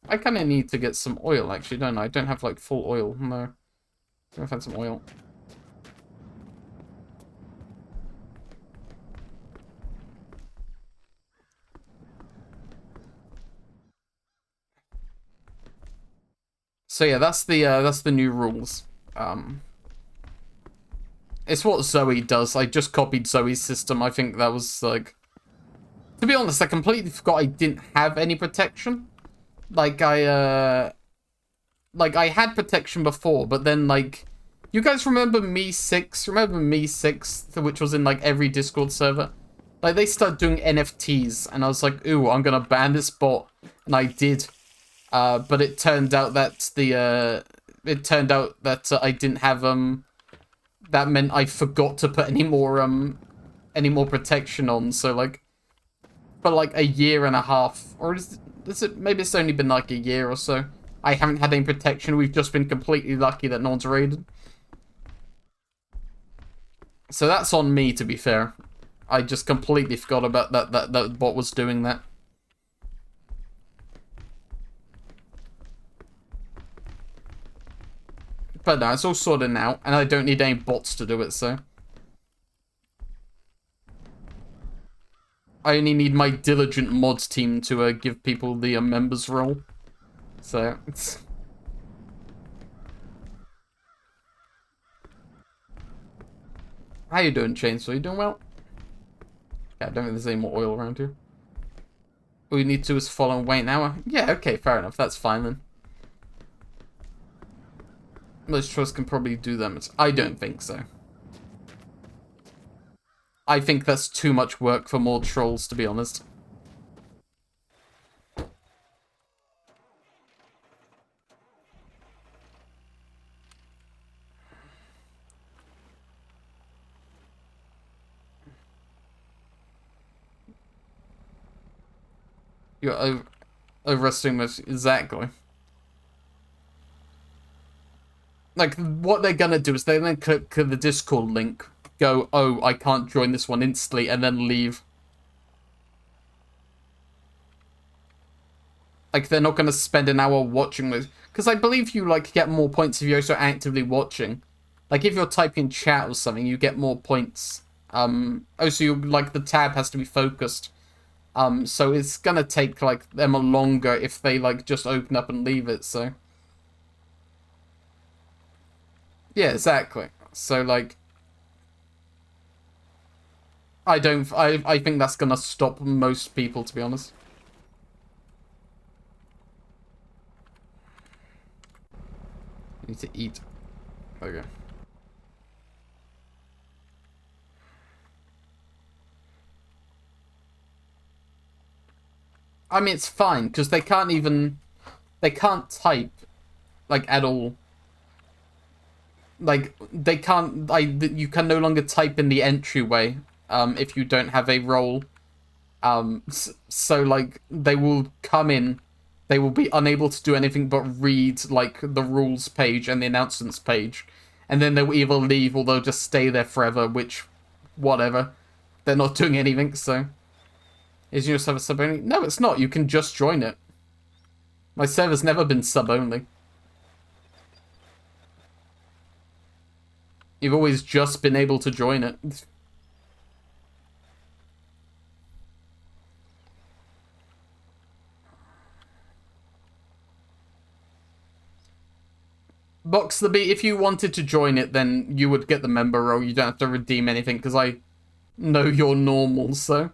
Speaker 1: I kind of need to get some oil, actually, don't I? I don't have, like, full oil. No. I've had some oil. So, yeah, that's the new rules. It's what Zoe does. I just copied Zoe's system. I think that was, like... To be honest, I completely forgot I didn't have any protection. Like, I had protection before, but then, like... You guys remember Me6? Remember Me6, which was in, like, every Discord server? Like, they started doing NFTs, and I was like, ooh, I'm gonna ban this bot. And I did. But it turned out that I didn't have, that meant I forgot to put any more protection on, so, like, for, like, a year and a half, or is it, maybe it's only been, like, a year or so, I haven't had any protection. We've just been completely lucky that no one's raided. So that's on me, to be fair. I just completely forgot about that bot was doing that. But no, it's all sorted now, and I don't need any bots to do it, so. I only need my diligent mods team to give people the members role. So, it's... How you doing, Chainsaw? You doing well? Yeah, I don't think there's any more oil around here. All you need to do is follow and wait an hour. Yeah, okay, fair enough. That's fine then. Most trolls can probably do them. I don't think so. I think that's too much work for more trolls, to be honest. You're overestimating this. Exactly. Like, what they're gonna do is they then click the Discord link, go, oh, I can't join this one instantly, and then leave. Like, they're not gonna spend an hour watching this. Because I believe you, like, get more points if you're also actively watching. Like, if you're typing chat or something, you get more points. Also, like, the tab has to be focused. So it's gonna take, like, them a longer if they, like, just open up and leave it, so... Yeah, exactly. So, like... I think that's gonna stop most people, to be honest. I need to eat. Okay. I mean, it's fine, because they can't type, like, at all. Like, they can't, you can no longer type in the entryway, if you don't have a role. So, like, they will come in, they will be unable to do anything but read, like, the rules page and the announcements page. And then they'll either leave or they'll just stay there forever, which, whatever. They're not doing anything, so... Is your server sub-only? No, it's not. You can just join it. My server's never been sub-only. You've always just been able to join it. Box the Bee, if you wanted to join it, then you would get the member role. You don't have to redeem anything, because I know you're normal, so...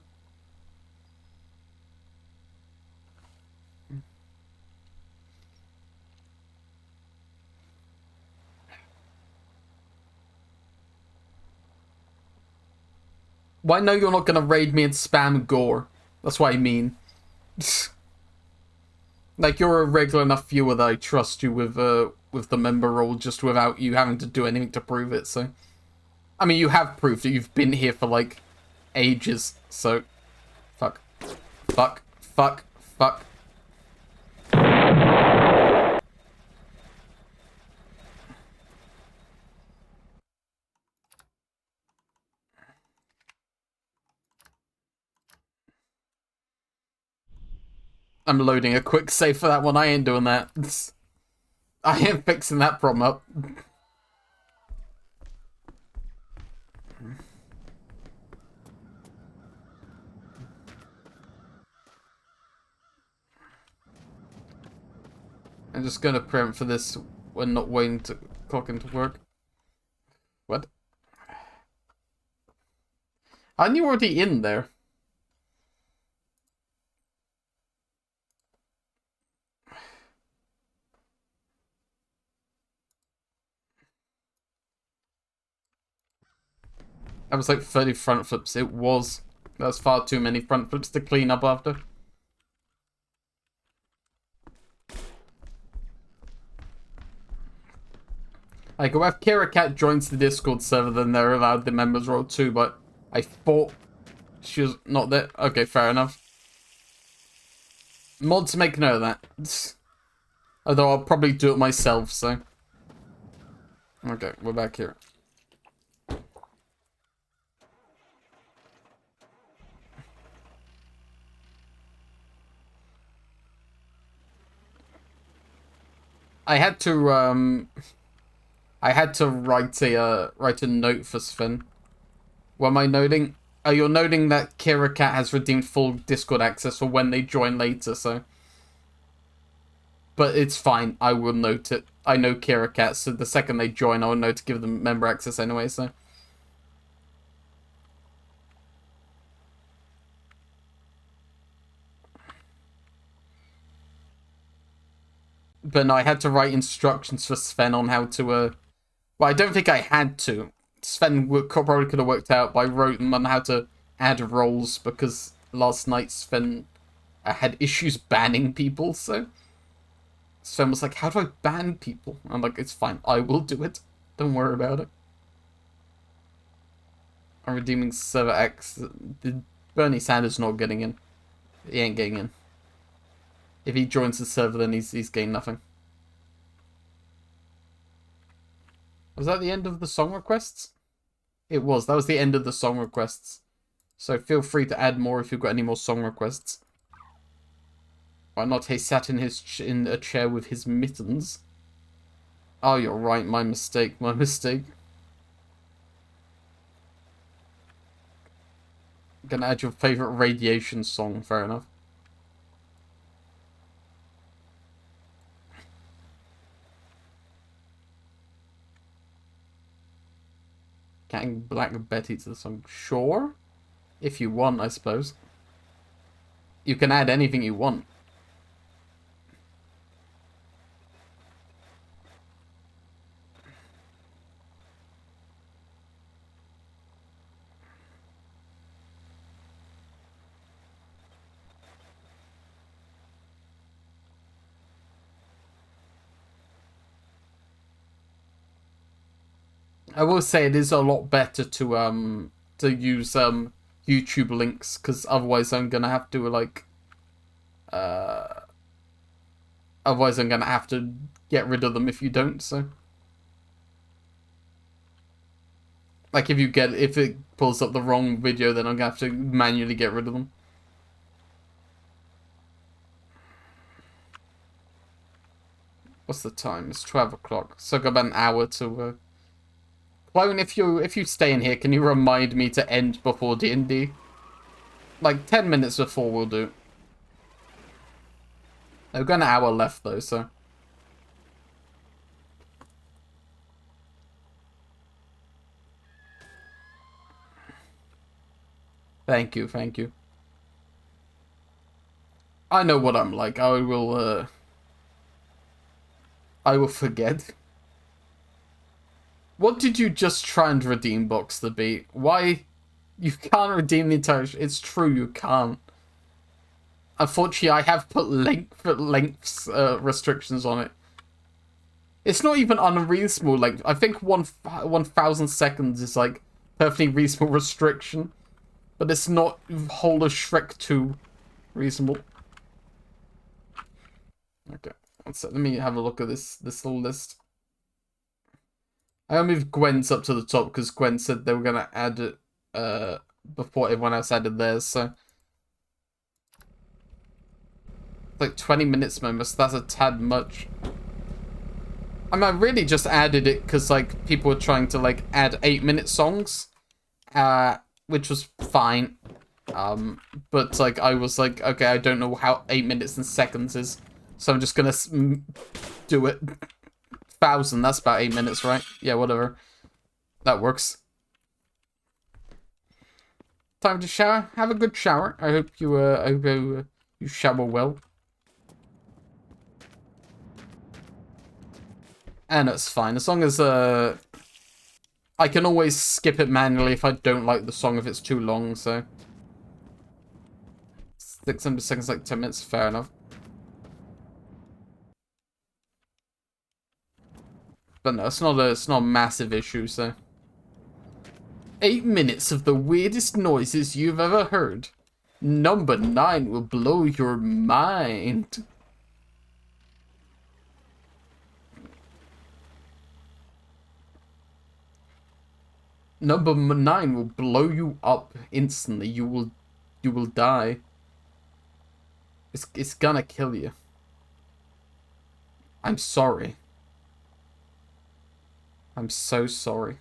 Speaker 1: Well, I know you're not gonna raid me and spam gore. That's what I mean. Like, you're a regular enough viewer that I trust you with with the member role just without you having to do anything to prove it, so... I mean, you have proved that you've been here for, like, ages, so... Fuck. Fuck. Fuck. Fuck. I'm loading a quick save for that one. I ain't doing that. I ain't fixing that problem up. I'm just gonna preempt for this when not waiting to clock into work. What? Aren't you already in there? That was like 30 front flips. It was. That's far too many front flips to clean up after. Like, if Kira Cat joins the Discord server, then they're allowed the members role too, but I thought she was not there. Okay, fair enough. Mods make note of that. Although I'll probably do it myself, so. Okay, we're back here. I had to write a note for Sven. What am I noting? Oh, you're noting that Kira Cat has redeemed full Discord access for when they join later, so. But it's fine, I will note it. I know Kira Cat, so the second they join, I will know to give them member access anyway, so. But no, I had to write instructions for Sven on how to, well, I don't think I had to. Sven probably could have worked out, but I wrote them on how to add roles, because last night Sven had issues banning people, so... Sven was like, how do I ban people? I'm like, it's fine, I will do it. Don't worry about it. I'm redeeming server X. Bernie Sanders not getting in. He ain't getting in. If he joins the server, then he's gained nothing. Was that the end of the song requests? It was. That was the end of the song requests. So feel free to add more if you've got any more song requests. Why not? He sat in a chair with his mittens. Oh, you're right. My mistake. My mistake. Gonna add your favorite Radiation song. Fair enough. Getting Black Betty to the song. Sure. If you want, I suppose. You can add anything you want. I will say it is a lot better to use YouTube links, because otherwise I'm gonna have to like otherwise I'm gonna have to get rid of them if you don't, so like if it pulls up the wrong video, then I'm gonna have to manually get rid of them. What's the time? It's 12 o'clock, so I've got about an hour to Clone, if you stay in here, can you remind me to end before D&D? Like 10 minutes before we'll do. I've got an hour left though, so. Thank you, thank you. I know what I'm like. I will forget. What did you just try and redeem, Box the Beat? Why? You can't redeem the entire... It's true, you can't. Unfortunately, I have put lengths restrictions on it. It's not even unreasonable. Like, I think 1,000 seconds is, like, perfectly reasonable restriction. But it's not whole of Shrek 2 reasonable. Okay. So let me have a look at this little list. I gotta move Gwen's up to the top because Gwen said they were gonna add it before everyone else added theirs, so like 20 minutes moments, that's a tad much. I mean, I really just added it because like people were trying to like add 8-minute songs, which was fine. But like I was like, okay, I don't know how 8 minutes and seconds is, so I'm just gonna do it. 1,000, that's about 8 minutes, right? Yeah, whatever. That works. Time to shower. Have a good shower. I hope you you shower well. And it's fine as long as I can always skip it manually if I don't like the song if it's too long. So 600 seconds, like 10 minutes, fair enough. But no, it's not a massive issue. So 8 minutes of the weirdest noises you've ever heard. Number 9 will blow your mind. Number 9 will blow you up instantly. You will die. It's gonna kill you. I'm sorry. I'm so sorry.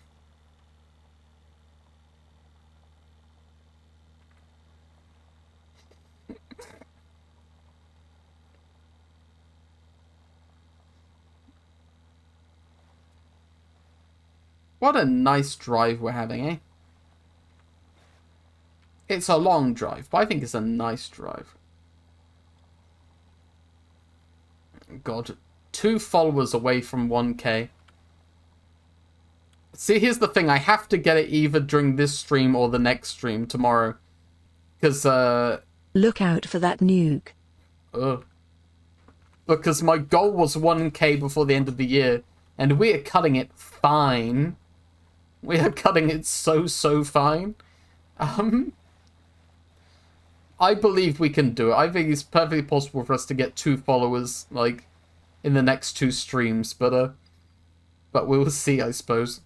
Speaker 1: What a nice drive we're having, eh? It's a long drive, but I think it's a nice drive. God, 2 followers away from 1K. See, here's the thing. I have to get it either during this stream or the next stream tomorrow. Because,
Speaker 3: Look out for that nuke.
Speaker 1: Because my goal was 1K before the end of the year. And we are cutting it fine. We are cutting it so fine. I believe we can do it. I think it's perfectly possible for us to get 2 followers, like, in the next 2 streams. But we'll see, I suppose.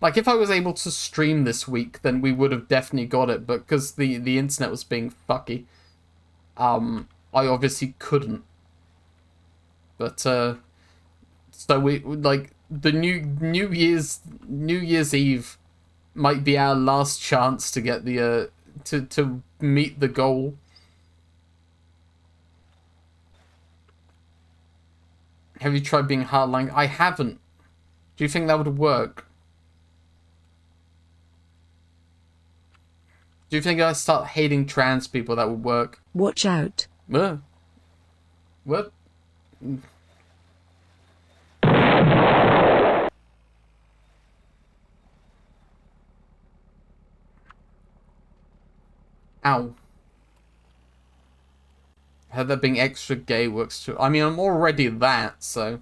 Speaker 1: Like, if I was able to stream this week, then we would have definitely got it. But because the internet was being fucky, I obviously couldn't. But, so we, like, the New Year's Eve might be our last chance to get the, to meet the goal. Have you tried being hardline? I haven't. Do you think that would work? Do you think I start hating trans people that would work?
Speaker 3: Watch out.
Speaker 1: What? Ow. I heard that being extra gay works too. I mean, I'm already that, so.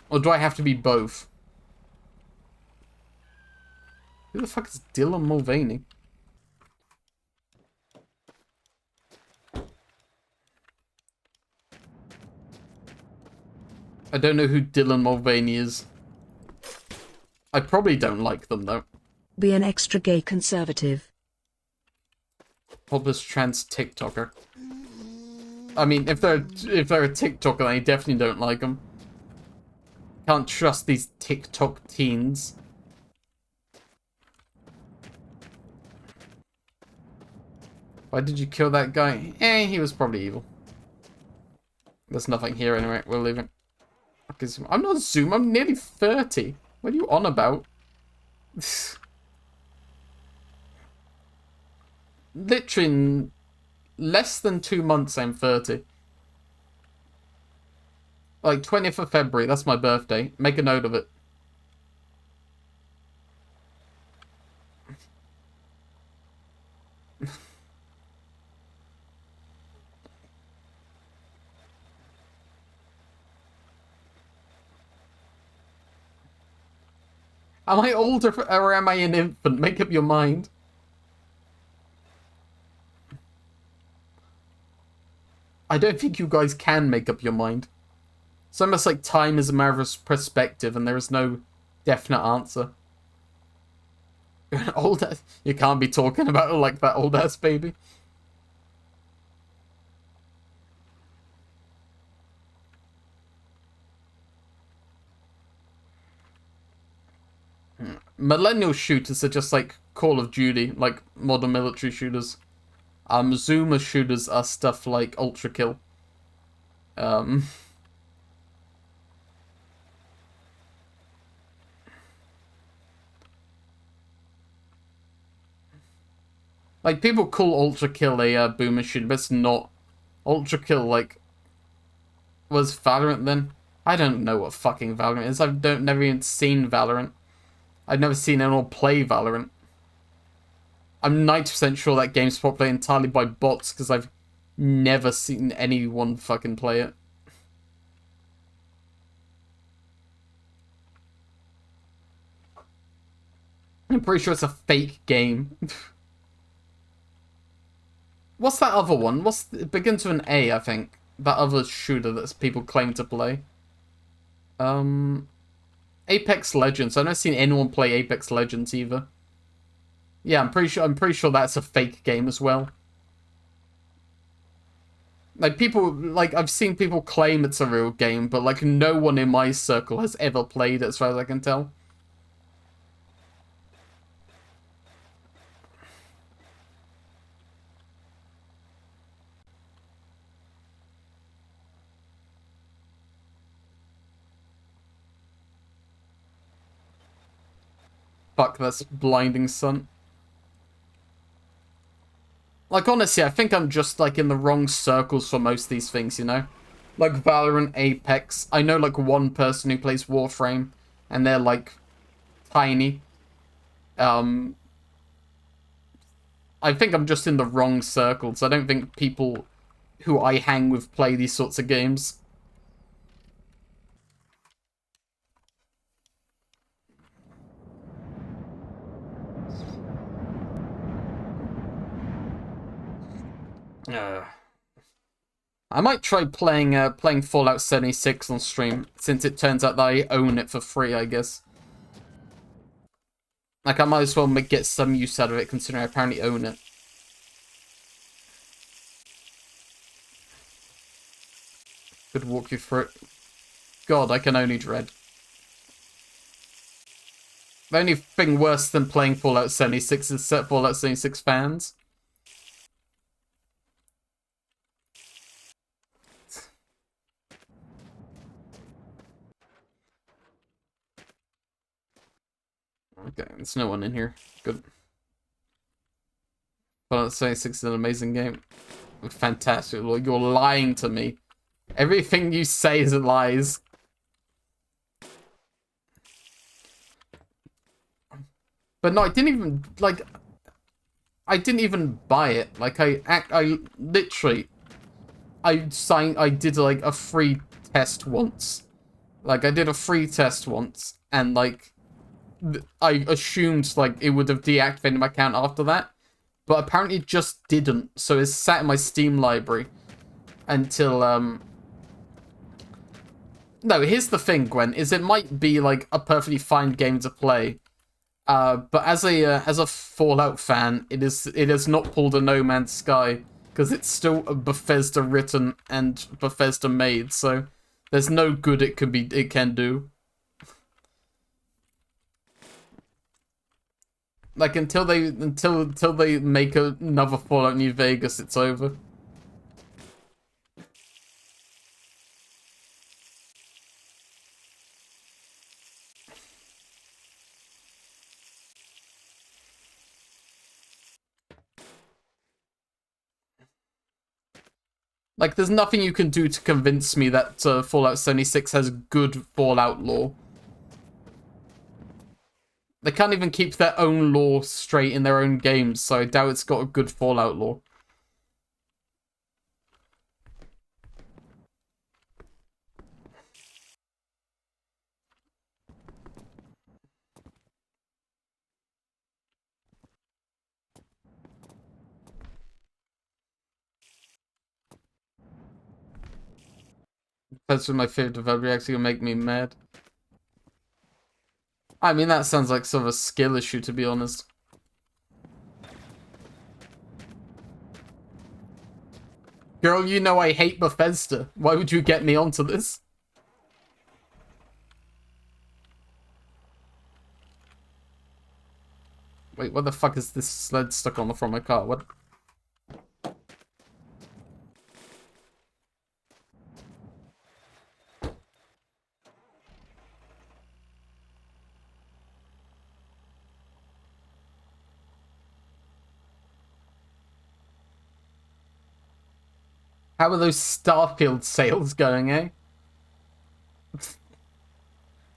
Speaker 1: Or do I have to be both? Who the fuck is Dylan Mulvaney? I don't know who Dylan Mulvaney is. I probably don't like them, though.
Speaker 3: Be an extra gay conservative.
Speaker 1: Publish trans TikToker. I mean, if they're a TikToker, then I definitely don't like them. Can't trust these TikTok teens. Why did you kill that guy? He was probably evil. There's nothing here anyway. We're leaving. I'm not Zoom. I'm nearly 30. What are you on about? Literally in less than 2 months, I'm 30. Like 20th of February. That's my birthday. Make a note of it. Am I older or am I an infant? Make up your mind. I don't think you guys can make up your mind. It's almost like time is a matter of perspective and there is no definite answer. You're an old ass. You can't be talking about it like that old ass baby. Millennial shooters are just like Call of Duty, like modern military shooters. Zoomer shooters are stuff like Ultra Kill. Um, like people call Ultra Kill a boomer shooter, but it's not. Ultra Kill like was Valorant then? I don't know what fucking Valorant is. I've never even seen Valorant. I've never seen anyone play Valorant. I'm 90% sure that game's populated entirely by bots because I've never seen anyone fucking play it. I'm pretty sure it's a fake game. What's that other one? It begins with an A, I think. That other shooter that people claim to play. Apex Legends. I've never seen anyone play Apex Legends either. Yeah, I'm pretty sure that's a fake game as well. Like I've seen people claim it's a real game, but like no one in my circle has ever played it as far as I can tell. Fuck, that's blinding sun. Like, honestly, I think I'm just, like, in the wrong circles for most of these things, you know? Like, Valorant, Apex. I know, like, one person who plays Warframe, and they're, like, tiny. I think I'm just in the wrong circles. I don't think people who I hang with play these sorts of games. I might try playing Fallout 76 on stream, since it turns out that I own it for free, I guess. Like, I might as well get some use out of it, considering I apparently own it. Could walk you through it. God, I can only dread. The only thing worse than playing Fallout 76 is Fallout 76 fans. Okay, there's no one in here. Good. Fallout 76 is an amazing game. Fantastic. You're lying to me. Everything you say is lies. But no, I didn't even, like... I didn't even buy it. Like, I literally... I did, like, a free test once. Like, I did a free test once, and, like... I assumed, like, it would have deactivated my account after that. But apparently it just didn't. So it's sat in my Steam library until, No, here's the thing, Gwen, is it might be, like, a perfectly fine game to play. But as a Fallout fan, it has not pulled a No Man's Sky, because it's still Bethesda written and Bethesda made, so there's no good it can do. Like, until they make another Fallout New Vegas, it's over. Like, there's nothing you can do to convince me that Fallout 76 has good Fallout lore. They can't even keep their own lore straight in their own games, so I doubt it's got a good Fallout lore. That's my favorite developer. Actually, gonna make me mad. I mean, that sounds like sort of a skill issue, to be honest. Girl, you know I hate Bethesda. Why would you get me onto this? Wait, what the fuck is this sled stuck on the front of my car? What? How are those Starfield sales going, eh?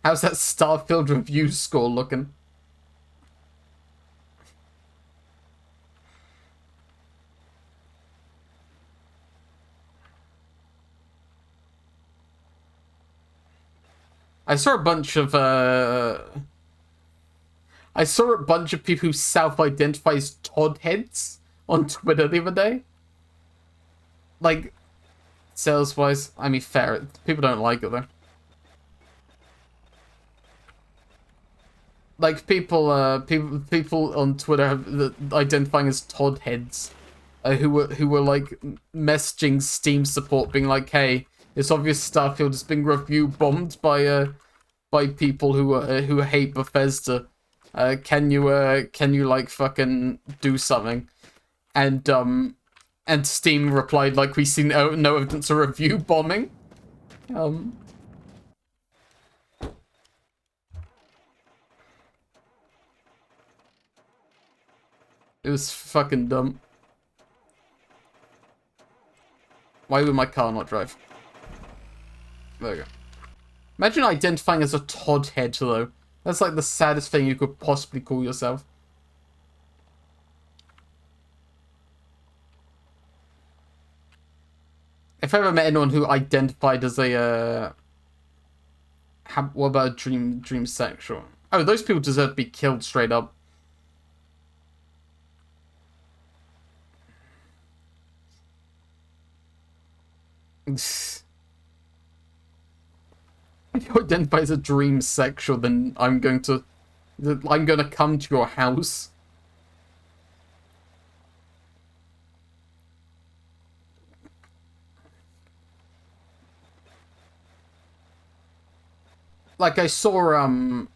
Speaker 1: How's that Starfield review score looking? I saw a bunch of people who self-identify as Todd heads on Twitter the other day. Like, sales-wise, I mean, fair. People don't like it though. Like people on Twitter identifying as Todd heads, who were like messaging Steam support, being like, "Hey, it's obvious Starfield is being review bombed by people who hate Bethesda. Can you like fucking do something?" And Steam replied like, "We see no evidence of review bombing." It was fucking dumb. Why would my car not drive? There we go. Imagine identifying as a Todd head, though. That's like the saddest thing you could possibly call yourself. If I ever met anyone who identified as a, what about a dream sexual? Oh, those people deserve to be killed straight up. If you identify as a dream sexual, then I'm going to come to your house. Like I saw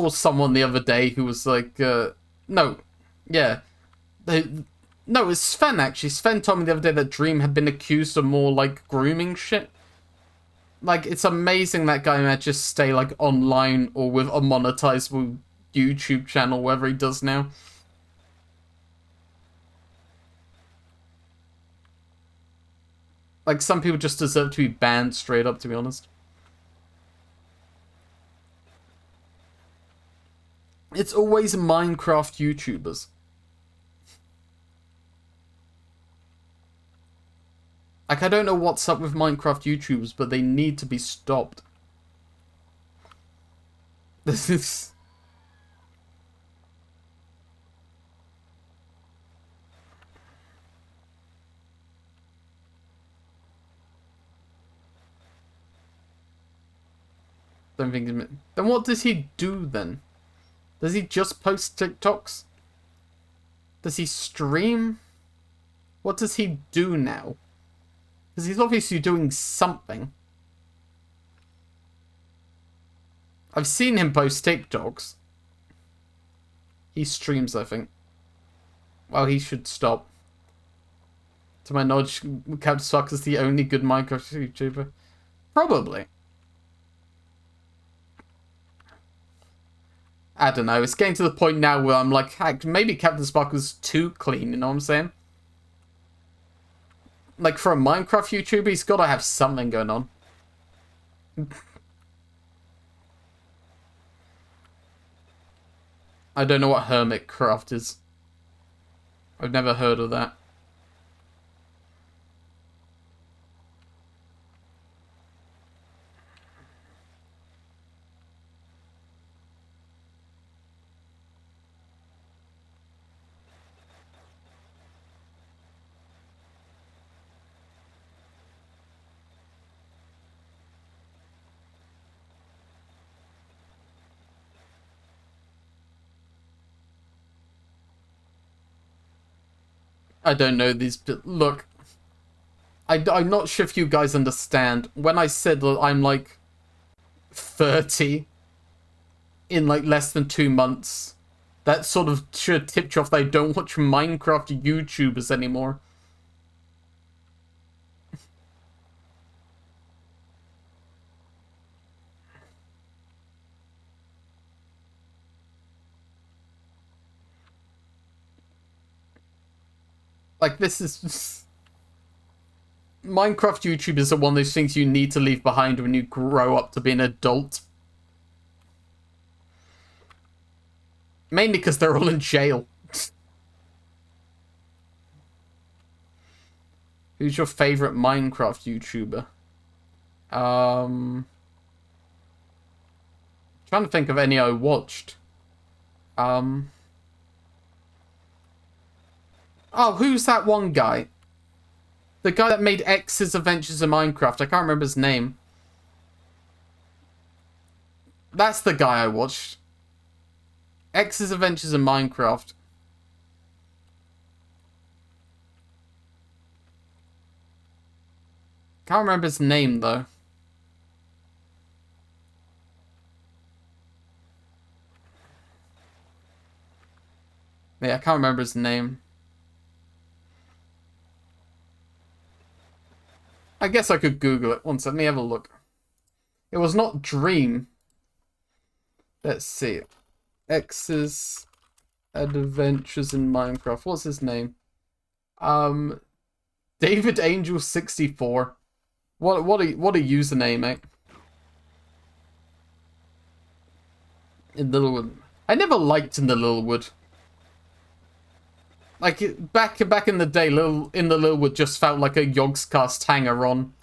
Speaker 1: someone the other day who was like, no, yeah, no, it's Sven actually. Sven told me the other day that Dream had been accused of more like grooming shit. Like, it's amazing that guy might just stay like online or with a monetizable YouTube channel, whatever he does now. Like, some people just deserve to be banned straight up, to be honest. It's always Minecraft YouTubers. Like, I don't know what's up with Minecraft YouTubers, but they need to be stopped. This is... Don't think... Then what does he do, then? Does he just post TikToks? Does he stream? What does he do now? Because he's obviously doing something. I've seen him post TikToks. He streams, I think. Well, he should stop. To my knowledge, Captain Suck is the only good Minecraft YouTuber. Probably. I don't know. It's getting to the point now where I'm like, heck, maybe Captain Sparkle's too clean, you know what I'm saying? Like, for a Minecraft YouTuber, he's got to have something going on. I don't know what Hermitcraft is. I've never heard of that. I don't know these. Look, I'm not sure if you guys understand. When I said that I'm like 30 in like less than 2 months, that sort of should have tipped you off that I don't watch Minecraft YouTubers anymore. Like, this is... Minecraft YouTubers are one of those things you need to leave behind when you grow up to be an adult. Mainly because they're all in jail. Who's your favorite Minecraft YouTuber? Trying to think of any I watched. Oh, who's that one guy? The guy that made X's Adventures in Minecraft. I can't remember his name. That's the guy I watched. X's Adventures in Minecraft. Can't remember his name, though. Yeah, I can't remember his name. I guess I could Google it. One second, let me have a look. It was not Dream. Let's see. X's Adventures in Minecraft. What's his name? David Angel 64. What a username, mate. In Littlewood. I never liked in the Littlewood. Like, back in the day, in the Littlewood just felt like a Yogscast hanger-on.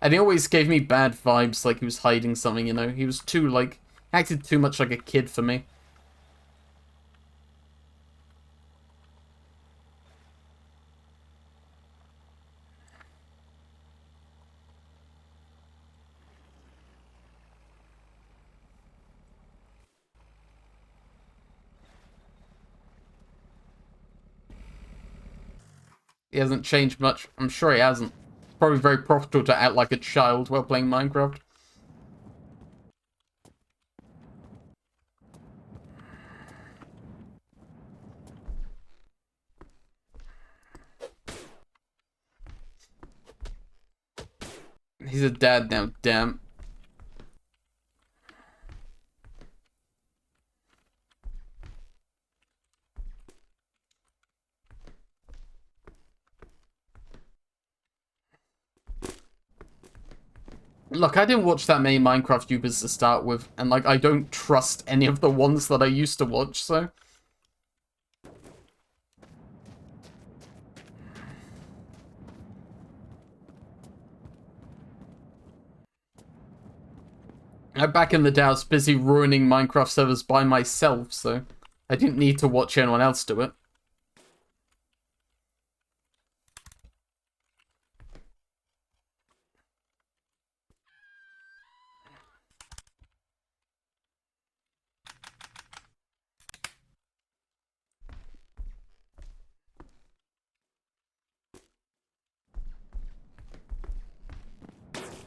Speaker 1: And he always gave me bad vibes, like he was hiding something, you know? He was too, like, acted too much like a kid for me. He hasn't changed much. I'm sure he hasn't. It's probably very profitable to act like a child while playing Minecraft. He's a dad now, damn. Look, I didn't watch that many Minecraft YouTubers to start with, and like I don't trust any of the ones that I used to watch, so... Back in the day, I was busy ruining Minecraft servers by myself, so I didn't need to watch anyone else do it.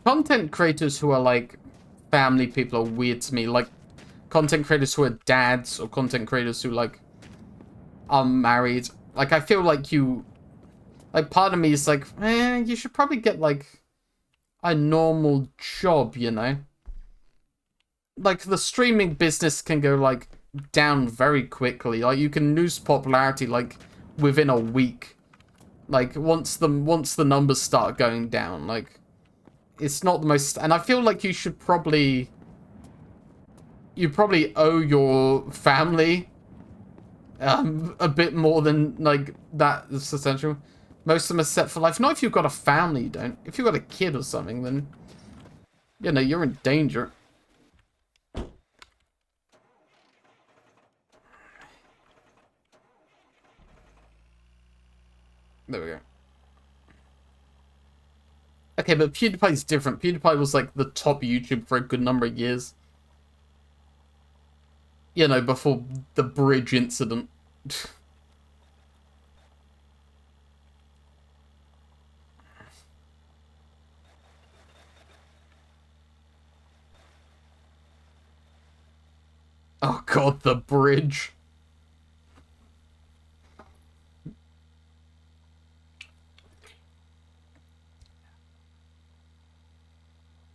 Speaker 1: Content creators who are like family people are weird to me. Like content creators who are dads or content creators who like are married. Like I feel like you, like part of me is like, you should probably get like a normal job, you know? Like the streaming business can go like down very quickly. Like you can lose popularity like within a week. Like once the numbers start going down, like it's not the most, and I feel like you probably owe your family a bit more than like that is essential. Most of them are set for life. Not if you've got a family, you don't. If you've got a kid or something, then you know you're in danger. There we go. Okay, but PewDiePie's different. PewDiePie was like the top YouTuber for a good number of years. You know, before the bridge incident. Oh god, the bridge.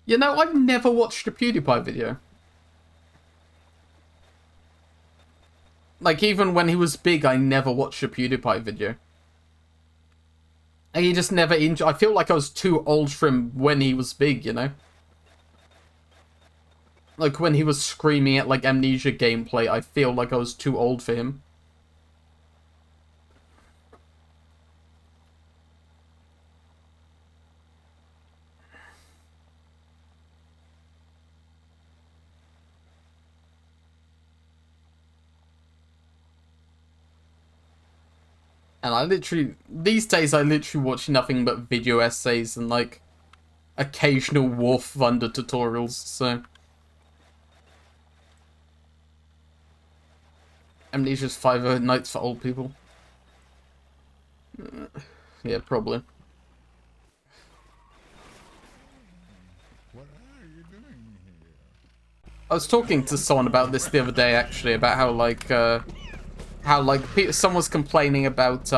Speaker 1: You know, I've never watched a PewDiePie video. Like, even when he was big, I never watched a PewDiePie video. And he just never I feel like I was too old for him when he was big, you know? Like, when he was screaming at, like, Amnesia gameplay, I feel like I was too old for him. And I literally, these days I literally watch nothing but video essays and, like, occasional War Thunder tutorials, so... Amnesia's 5 nights for old people. Yeah, probably.
Speaker 2: What are you doing here?
Speaker 1: I was talking to someone about this the other day, actually, about how, like, someone was complaining about,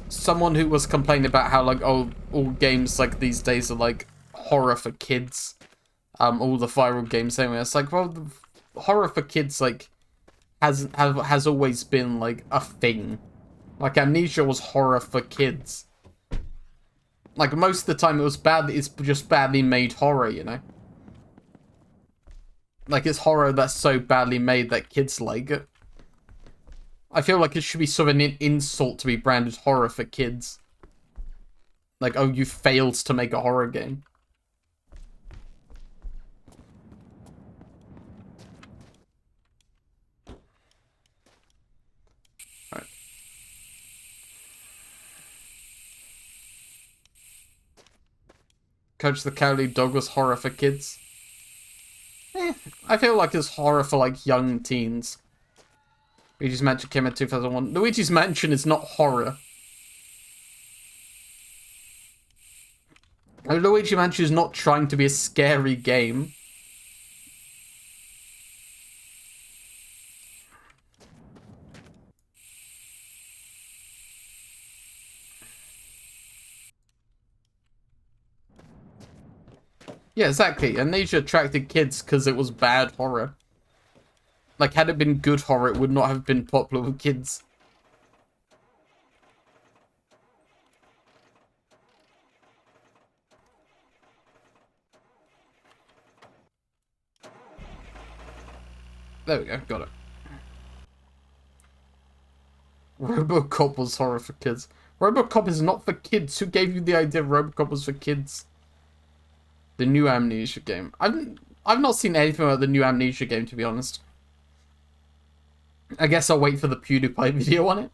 Speaker 1: someone who was complaining about how, like, all games, like, these days are, like, horror for kids. All the viral games anyway. It's like, well, the horror for kids, like, has always been, like, a thing. Like, Amnesia was horror for kids. Like, most of the time it was bad, it's just badly made horror, you know? Like, it's horror that's so badly made that kids like it. I feel like it should be sort of an insult to be branded horror for kids. Like, oh, you failed to make a horror game. Alright. Coach the Cowardly Dog was horror for kids. I feel like it's horror for, like, young teens. Luigi's Mansion came out 2001. Luigi's Mansion is not horror. Luigi Mansion is not trying to be a scary game. Yeah, exactly. Amnesia attracted kids because it was bad horror. Like, had it been good horror, it would not have been popular with kids. There we go, got it. Robocop was horror for kids. Robocop is not for kids. Who gave you the idea Robocop was for kids? The new Amnesia game. I've not seen anything about the new Amnesia game, to be honest. I guess I'll wait for the PewDiePie video on it.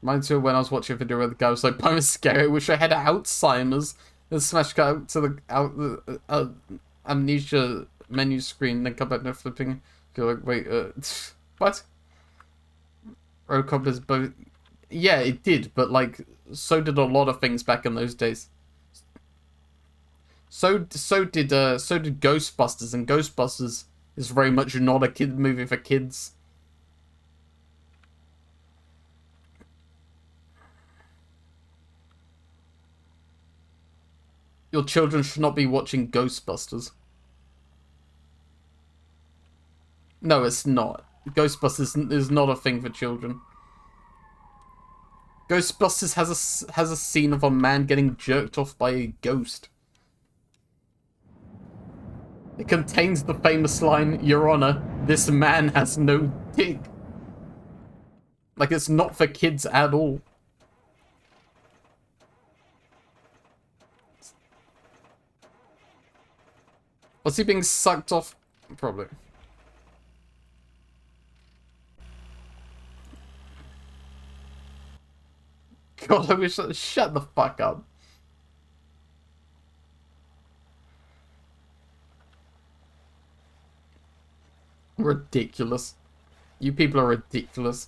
Speaker 1: Reminds me of when I was watching a video where the guy was like, I'm scary, I wish I had Alzheimer's. And smash cut out to the Amnesia menu screen, then come back and flipping. You're like, wait, what? Robocop is both... Yeah, it did, but, like, so did a lot of things back in those days. So did Ghostbusters, and Ghostbusters is very much not a kid movie for kids. Your children should not be watching Ghostbusters. No, it's not. Ghostbusters is not a thing for children. Ghostbusters has a scene of a man getting jerked off by a ghost. It contains the famous line, Your Honor, this man has no dick. Like, it's not for kids at all. Was he being sucked off? Probably. God, I wish... Shut the fuck up. Ridiculous. You people are ridiculous.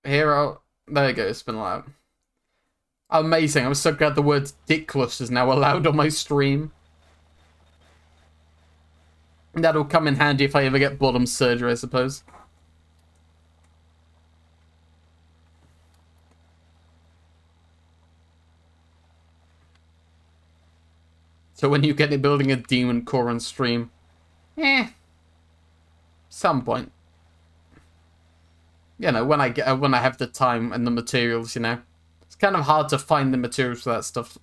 Speaker 1: Hero. There you go, it's been allowed. Amazing, I'm so glad the word dickless is now allowed on my stream. That'll come in handy if I ever get bottom surgery, I suppose. So when you get building a demon core on stream, some point. You know, when I have the time and the materials, you know. It's kind of hard to find the materials for that stuff.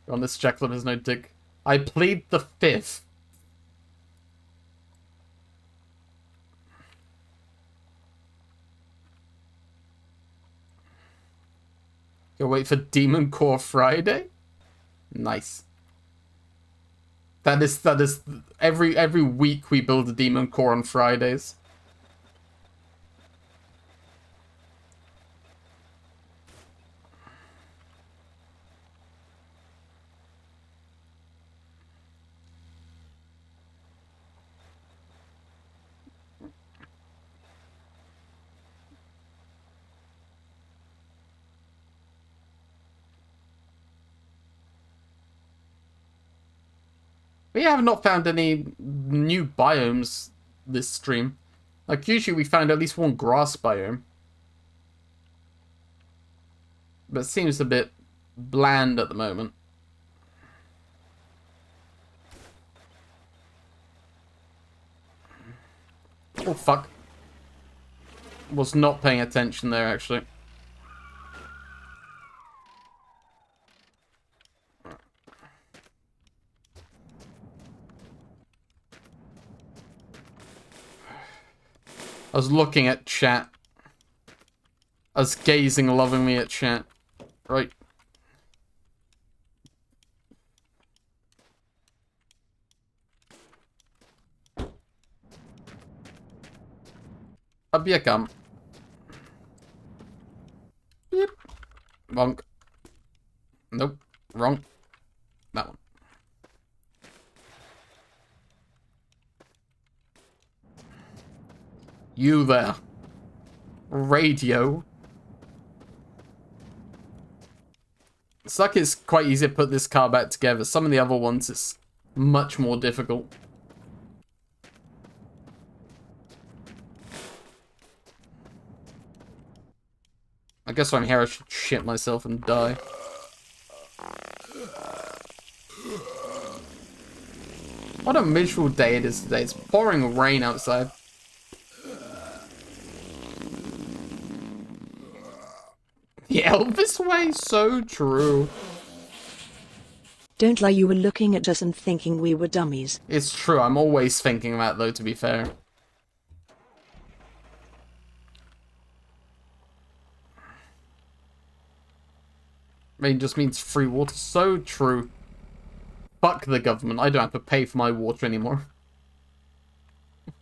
Speaker 1: On this checklist has no dick. I plead the fifth. Go wait for Demon Core Friday? Nice. That is every week we build a Demon Core on Fridays. We have not found any new biomes this stream. Like, usually we found at least one grass biome. But it seems a bit bland at the moment. Oh, fuck. Was not paying attention there, actually. I was looking at chat. I was gazing lovingly at chat. Right. Up you come. Beep. Bonk. Nope. Wrong. That one. You there. Radio. It's like it's quite easy to put this car back together. Some of the other ones, it's much more difficult. I guess when I'm here I should shit myself and die. What a miserable day it is today. It's pouring rain outside. The Elvis way? So true.
Speaker 3: Don't lie, you were looking at us and thinking we were dummies.
Speaker 1: It's true, I'm always thinking that though, to be fair. Rain just means free water. So true. Fuck the government. I don't have to pay for my water anymore.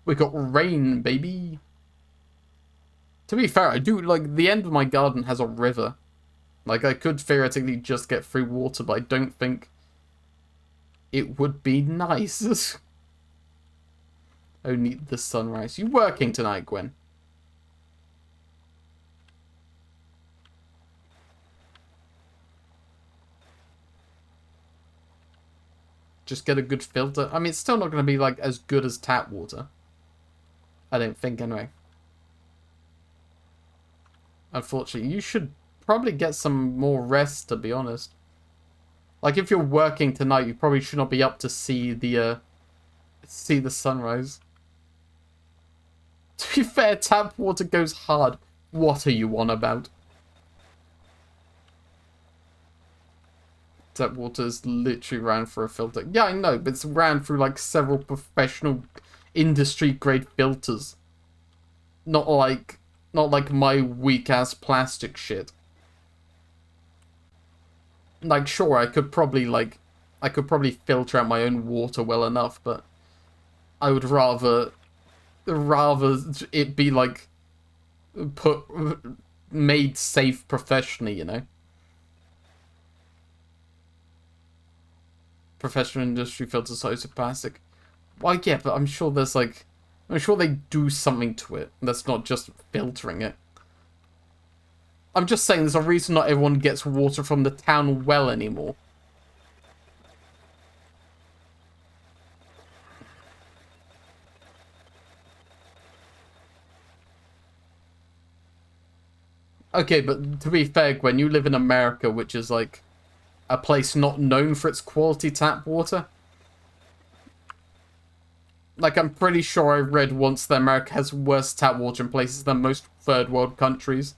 Speaker 1: We got rain, baby. To be fair, I do, like, the end of my garden has a river. Like, I could theoretically just get free water, but I don't think it would be nice. Only the sunrise. You working tonight, Gwen? Just get a good filter. I mean, it's still not going to be, like, as good as tap water. I don't think, anyway. Unfortunately, you should probably get some more rest, to be honest. Like, if you're working tonight, you probably should not be up to see the sunrise. To be fair, tap water goes hard. What are you on about? Tap water's literally ran for a filter. Yeah, I know, but it's ran through, like, several professional industry-grade filters. Not like my weak-ass plastic shit. Like, sure, I could probably filter out my own water well enough, but I would rather rather it be like made safe professionally, you know. Professional industry filters size of plastic. Well, yeah, but I'm sure there's like, I'm sure they do something to it that's not just filtering it. I'm just saying there's a reason not everyone gets water from the town well anymore. Okay, but to be fair, Gwen, you live in America, which is like a place not known for its quality tap water. Like, I'm pretty sure I read once that America has worse tap water in places than most third world countries.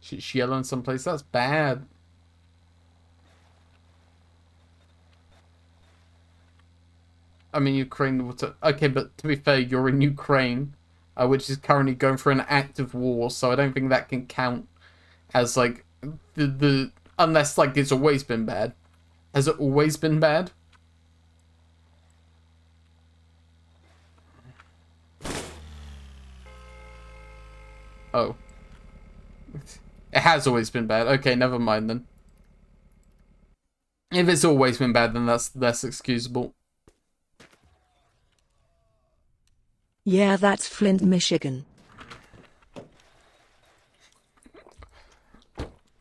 Speaker 1: She's yelling someplace. That's bad. I mean, Ukraine water. Okay, but to be fair, you're in Ukraine, which is currently going through an active war, so I don't think that can count as like the unless like it's always been bad. Has it always been bad? Oh. It has always been bad. Okay, never mind then. If it's always been bad, then that's less excusable.
Speaker 3: Yeah, that's Flint, Michigan.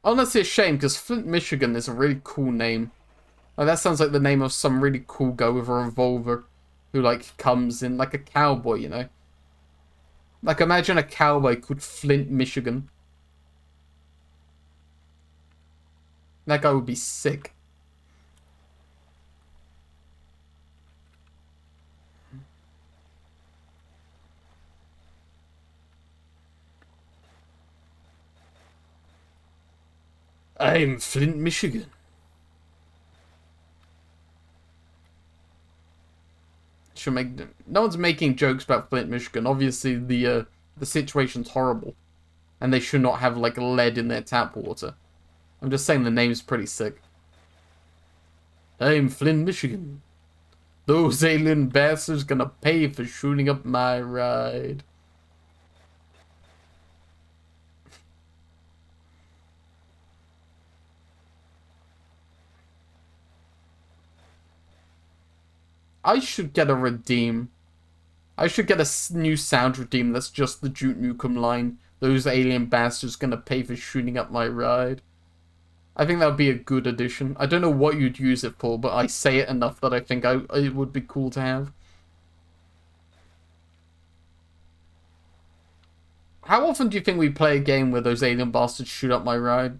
Speaker 1: Honestly, a shame, because Flint, Michigan is a really cool name. Like, that sounds like the name of some really cool guy with a revolver who, like, comes in like a cowboy, you know? Like, imagine a cowboy called Flint, Michigan. That guy would be sick. I'm Flint, Michigan. Should make no one's making jokes about Flint, Michigan. Obviously, the situation's horrible, and they should not have like lead in their tap water. I'm just saying the name's pretty sick. I'm Flint, Michigan. Those alien bastards gonna pay for shooting up my ride. I should get a redeem. I should get a new sound redeem that's just the Duke Nukem line. Those alien bastards gonna pay for shooting up my ride. I think that would be a good addition. I don't know what you'd use it for, but I say it enough that I think it would be cool to have. How often do you think we play a game where those alien bastards shoot up my ride?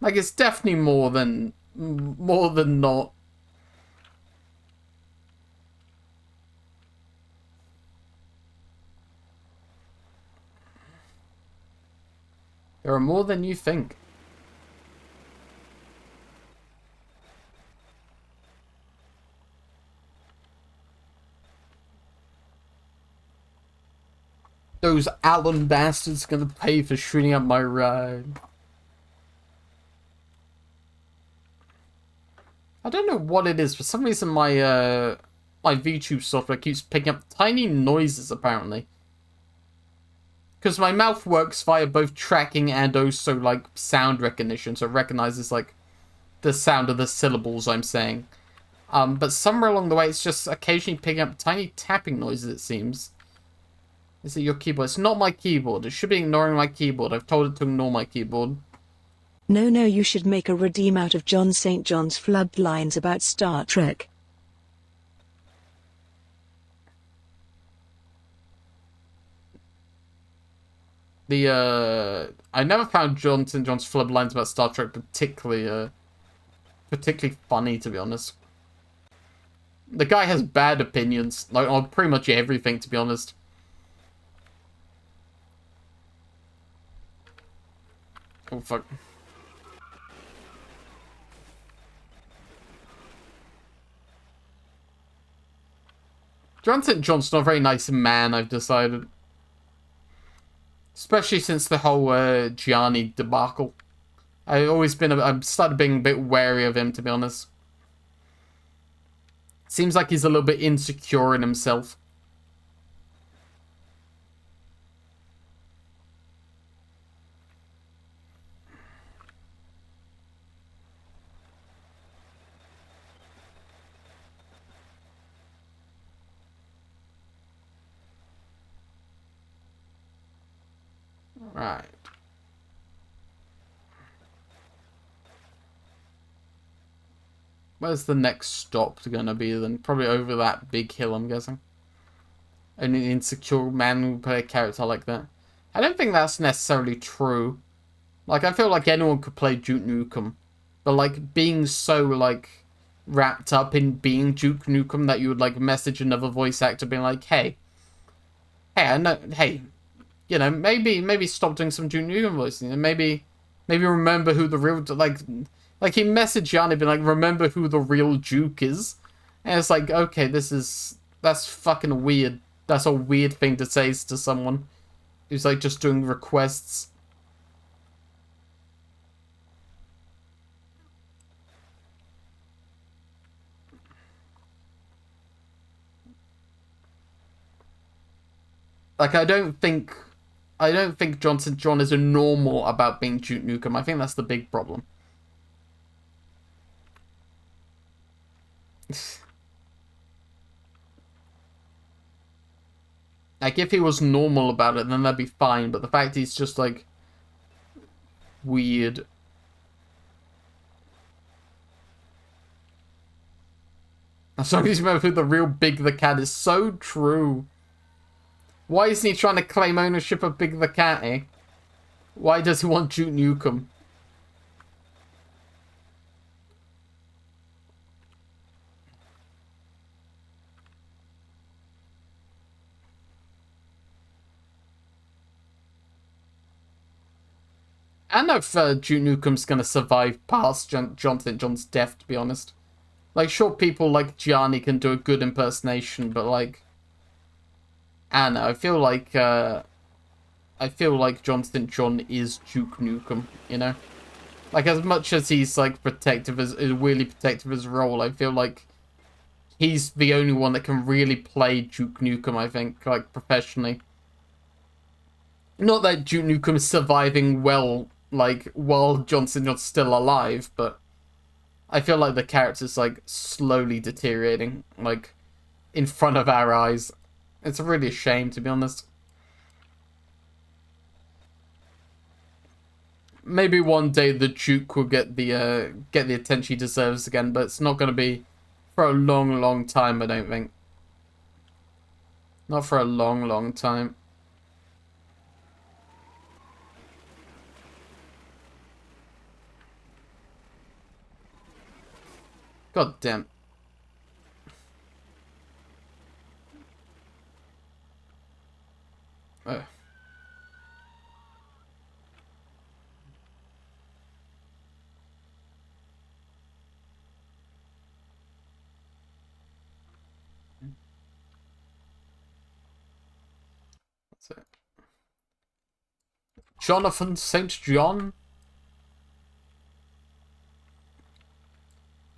Speaker 1: Like, it's definitely more than not. There are more than you think. Those Allen bastards gonna pay for shooting up my ride. I don't know what it is. For some reason, my VTube software keeps picking up tiny noises, apparently. Because my mouth works via both tracking and also, like, sound recognition. So it recognizes, like, the sound of the syllables I'm saying. But somewhere along the way, it's just occasionally picking up tiny tapping noises, it seems. Is it your keyboard? It's not my keyboard. It should be ignoring my keyboard. I've told it to ignore my keyboard.
Speaker 3: No, you should make a redeem out of John St. John's floodlines about Star Trek.
Speaker 1: I never found John St. John's floodlines about Star Trek particularly funny, to be honest. The guy has bad opinions, like, on pretty much everything, to be honest. Oh, fuck. John St. John's not a very nice man, I've decided. Especially since the whole Gianni debacle. I've started being a bit wary of him, to be honest. Seems like he's a little bit insecure in himself. Right. Where's the next stop gonna be then? Probably over that big hill, I'm guessing. An insecure man who play a character like that. I don't think that's necessarily true. Like, I feel like anyone could play Duke Nukem. But, like, being so, like, wrapped up in being Duke Nukem that you would, like, message another voice actor being like, hey, I know, hey, you know, maybe stop doing some Duke Nukem voicing, and maybe remember who the real, like he messaged Gianni being like, remember who the real Duke is, and it's like, okay, that's fucking weird. That's a weird thing to say to someone who's like just doing requests. Like, I don't think John St. John is a normal about being Duke Nukem. I think that's the big problem. Like, if he was normal about it, then that'd be fine. But the fact he's just, like, weird. As long as you remember who the real Big the Cat is. So true. Why isn't he trying to claim ownership of Big the Cat, eh? Why does he want Duke Nukem? I don't know if Duke Nukem's gonna survive past John St. John's death, to be honest. Like, sure, people like Gianni can do a good impersonation, but, like, I don't know, I feel like John St. John is Duke Nukem, you know? Like, as much as he's, like, really protective of his role, I feel like he's the only one that can really play Duke Nukem, I think, like, professionally. Not that Duke Nukem is surviving well, like, while John St. John's still alive, but I feel like the character's, like, slowly deteriorating, like, in front of our eyes. It's really a shame, to be honest. Maybe one day the Duke will get the attention he deserves again, but it's not going to be for a long, long time, I don't think. Not for a long, long time. God damn. Ugh. That's it. Jonathan St. John?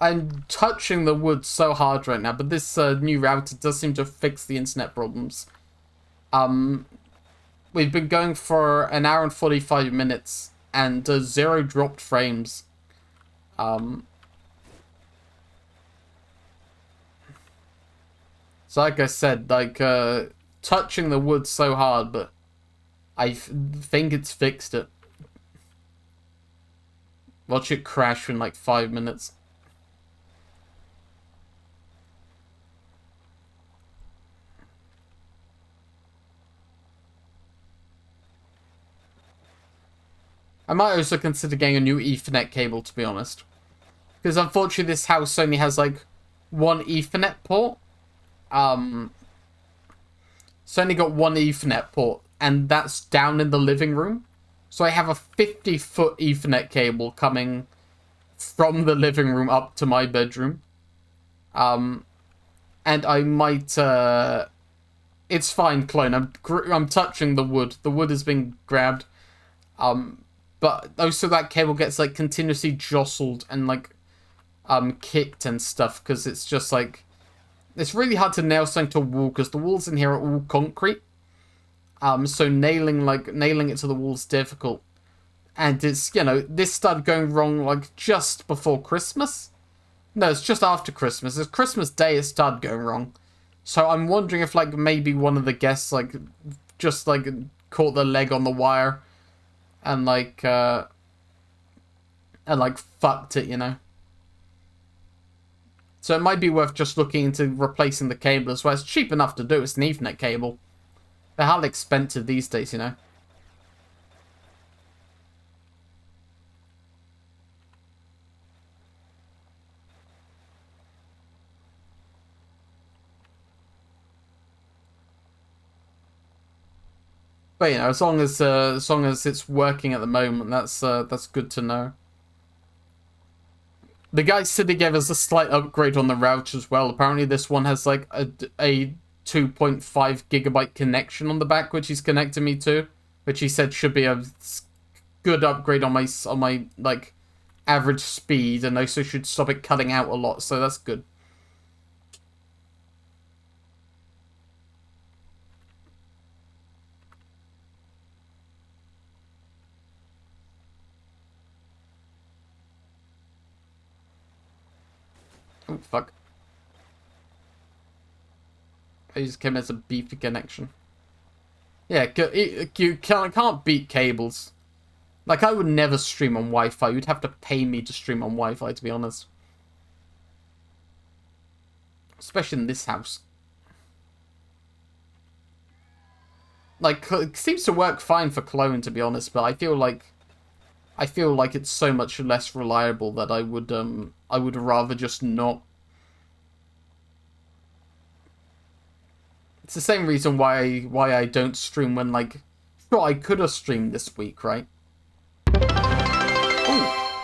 Speaker 1: I'm touching the wood so hard right now, but this new router does seem to fix the internet problems. We've been going for an hour and 45 minutes, and 0 dropped frames. So like I said, like, touching the wood so hard, but I think it's fixed it. Watch it crash in like 5 minutes. I might also consider getting a new Ethernet cable, to be honest. Because unfortunately this house only has like one Ethernet port. It's only got one Ethernet port, and that's down in the living room. So I have a 50-foot Ethernet cable coming from the living room up to my bedroom. And I might, it's fine, clone. I'm touching the wood. The wood is being grabbed. But also that cable gets, like, continuously jostled and, like, kicked and stuff, because it's just, like, it's really hard to nail something to a wall, because the walls in here are all concrete. So nailing it to the wall is difficult. And it's, you know, this started going wrong, like, just before Christmas. No, it's just after Christmas. It's Christmas Day it started going wrong. So I'm wondering if, like, maybe one of the guests, like, just, like, caught their leg on the wire and, like, fucked it, you know? So it might be worth just looking into replacing the cable as well. It's cheap enough to do. It's an Ethernet cable. They're hardly expensive these days, you know? But, you know, as long as it's working at the moment, that's good to know. The guy said he gave us a slight upgrade on the router as well. Apparently this one has, like, a 2.5 gigabyte connection on the back, which he's connected me to, which he said should be a good upgrade on my like, average speed, and also should stop it cutting out a lot, so that's good. Oh, fuck. I just came as a beefy connection. Yeah, you can't beat cables. Like, I would never stream on Wi-Fi. You'd have to pay me to stream on Wi-Fi, to be honest. Especially in this house. Like, it seems to work fine for clone, to be honest, but I feel like it's so much less reliable that I would rather just not. It's the same reason why I don't stream when, like, sure, I could have streamed this week, right? Oh,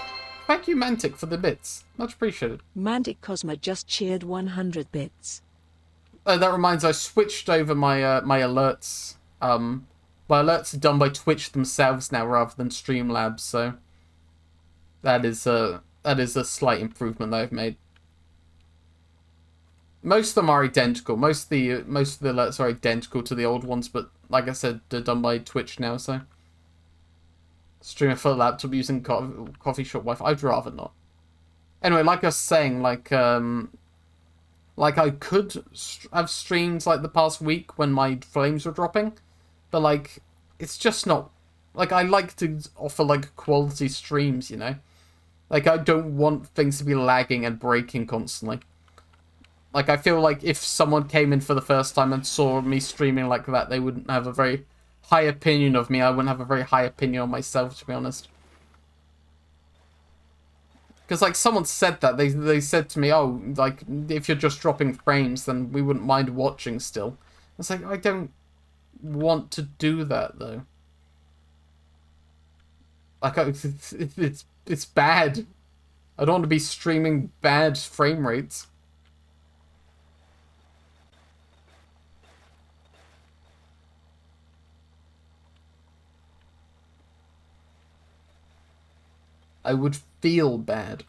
Speaker 1: thank you, Mantic, for the bits. Much appreciated.
Speaker 3: Mantic Cosma just cheered 100 bits.
Speaker 1: That reminds, I switched over my my alerts. My alerts are done by Twitch themselves now rather than Streamlabs, so that is a slight improvement that I've made. Most of them are identical. Most of the alerts are identical to the old ones, but like I said, they're done by Twitch now, so streaming for a laptop using coffee shop Wi-Fi. I'd rather not. Anyway, like I was saying, like I could have streamed, like, the past week when my frames were dropping, but, like, it's just not. Like, I like to offer, like, quality streams, you know? Like, I don't want things to be lagging and breaking constantly. Like, I feel like if someone came in for the first time and saw me streaming like that, they wouldn't have a very high opinion of me. I wouldn't have a very high opinion of myself, to be honest. Because, like, someone said that. They said to me, oh, like, if you're just dropping frames, then we wouldn't mind watching still. It's like, I don't want to do that, though. Like, it's bad. I don't want to be streaming bad frame rates. I would feel bad.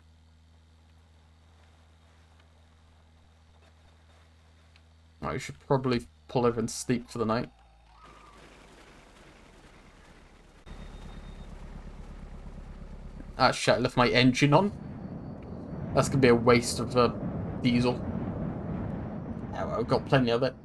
Speaker 1: I should probably pull over and sleep for the night. Ah, shit, I left my engine on. That's gonna be a waste of diesel. Oh, I've got plenty of it.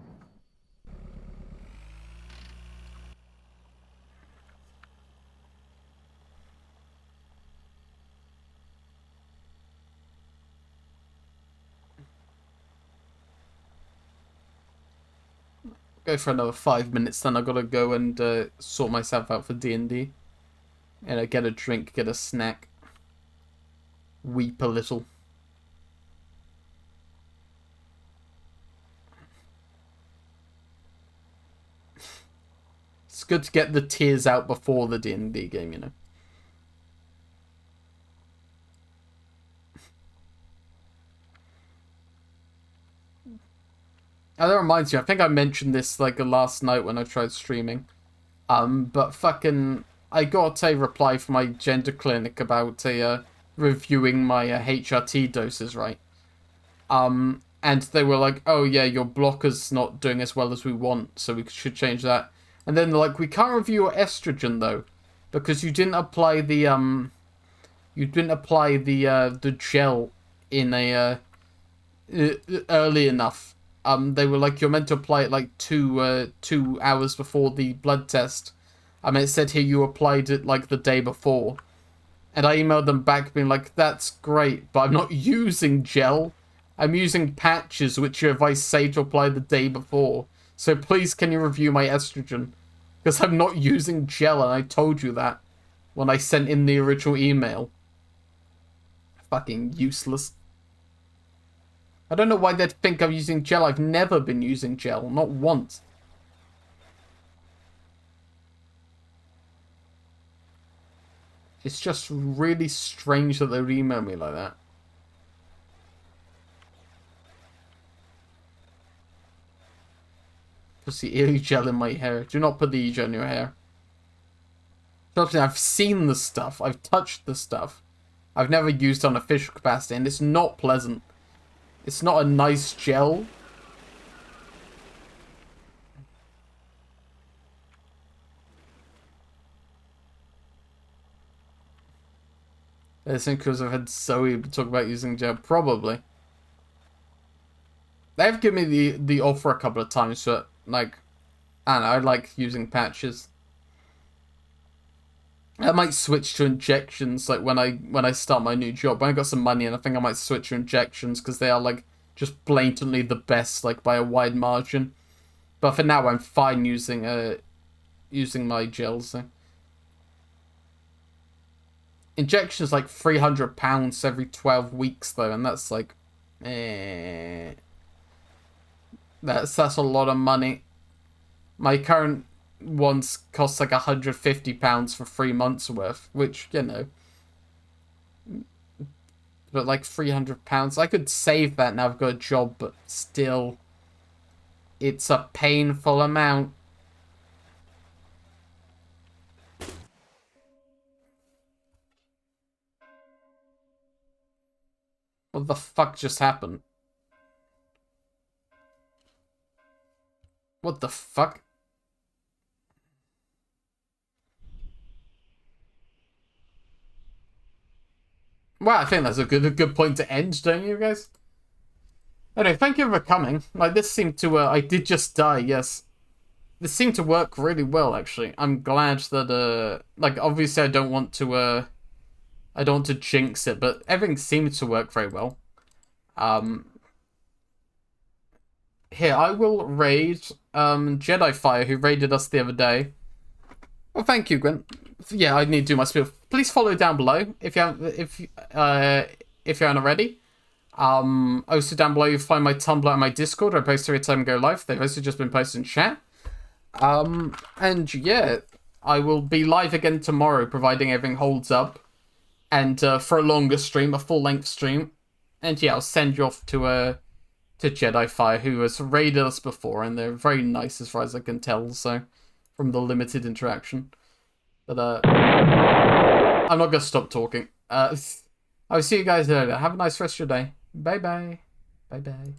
Speaker 1: Go for another 5 minutes, then I've got to go and sort myself out for D&D. And get a drink, get a snack. Weep a little. It's good to get the tears out before the D&D game, you know. that reminds me, I think I mentioned this like last night when I tried streaming. But fucking, I got a reply from my gender clinic about reviewing my HRT doses, right? And they were like, oh yeah, your blocker's not doing as well as we want, so we should change that. And then they're like, we can't review your estrogen though, because you didn't apply the the gel in a early enough. They were like, you're meant to apply it like 2 hours before the blood test. It said here you applied it like the day before. And I emailed them back being like, that's great, but I'm not using gel. I'm using patches which your advice say to apply the day before. So please can you review my estrogen? Because I'm not using gel and I told you that when I sent in the original email. Fucking useless. I don't know why they'd think I'm using gel. I've never been using gel. Not once. It's just really strange that they would email me like that. Puts the e-gel in my hair. Do not put the e-gel in your hair. Trust me, I've seen the stuff. I've touched the stuff. I've never used it on official capacity, and it's not pleasant. It's not a nice gel. I think because I've had Zoe talk about using gel. Probably. They've given me the offer a couple of times, but, like, I don't know, I like using patches. I might switch to injections, like, when I start my new job. When I got some money, and I think I might switch to injections, because they are, like, just blatantly the best, like, by a wide margin. But for now, I'm fine using my gels. So. Injections like £300 every 12 weeks, though, and that's, like, That's a lot of money. My current ones cost like £150 for 3 months worth, which, you know. But like £300, I could save that now I've got a job, but still, it's a painful amount. What the fuck just happened? What the fuck? Well, I think that's a good point to end, don't you guys? Anyway, thank you for coming. Like, this seemed to, I did just die, yes. This seemed to work really well, actually. I'm glad that, like, obviously I don't want to jinx it, but everything seemed to work very well. Here, I will raid, Jedi Fire, who raided us the other day. Well, thank you, Gwen. Yeah, I need to do my spiel. Please follow down below if you haven't, if you aren't already. Also down below you'll find my Tumblr and my Discord. I post every time I go live. They've also just been posted in chat. And yeah, I will be live again tomorrow, providing everything holds up. And for a longer stream, a full-length stream. And yeah, I'll send you off to Jedi Fire, who has raided us before, and they're very nice as far as I can tell. So, from the limited interaction. But I'm not gonna stop talking. I'll see you guys later. Have a nice rest of your day. Bye bye. Bye bye.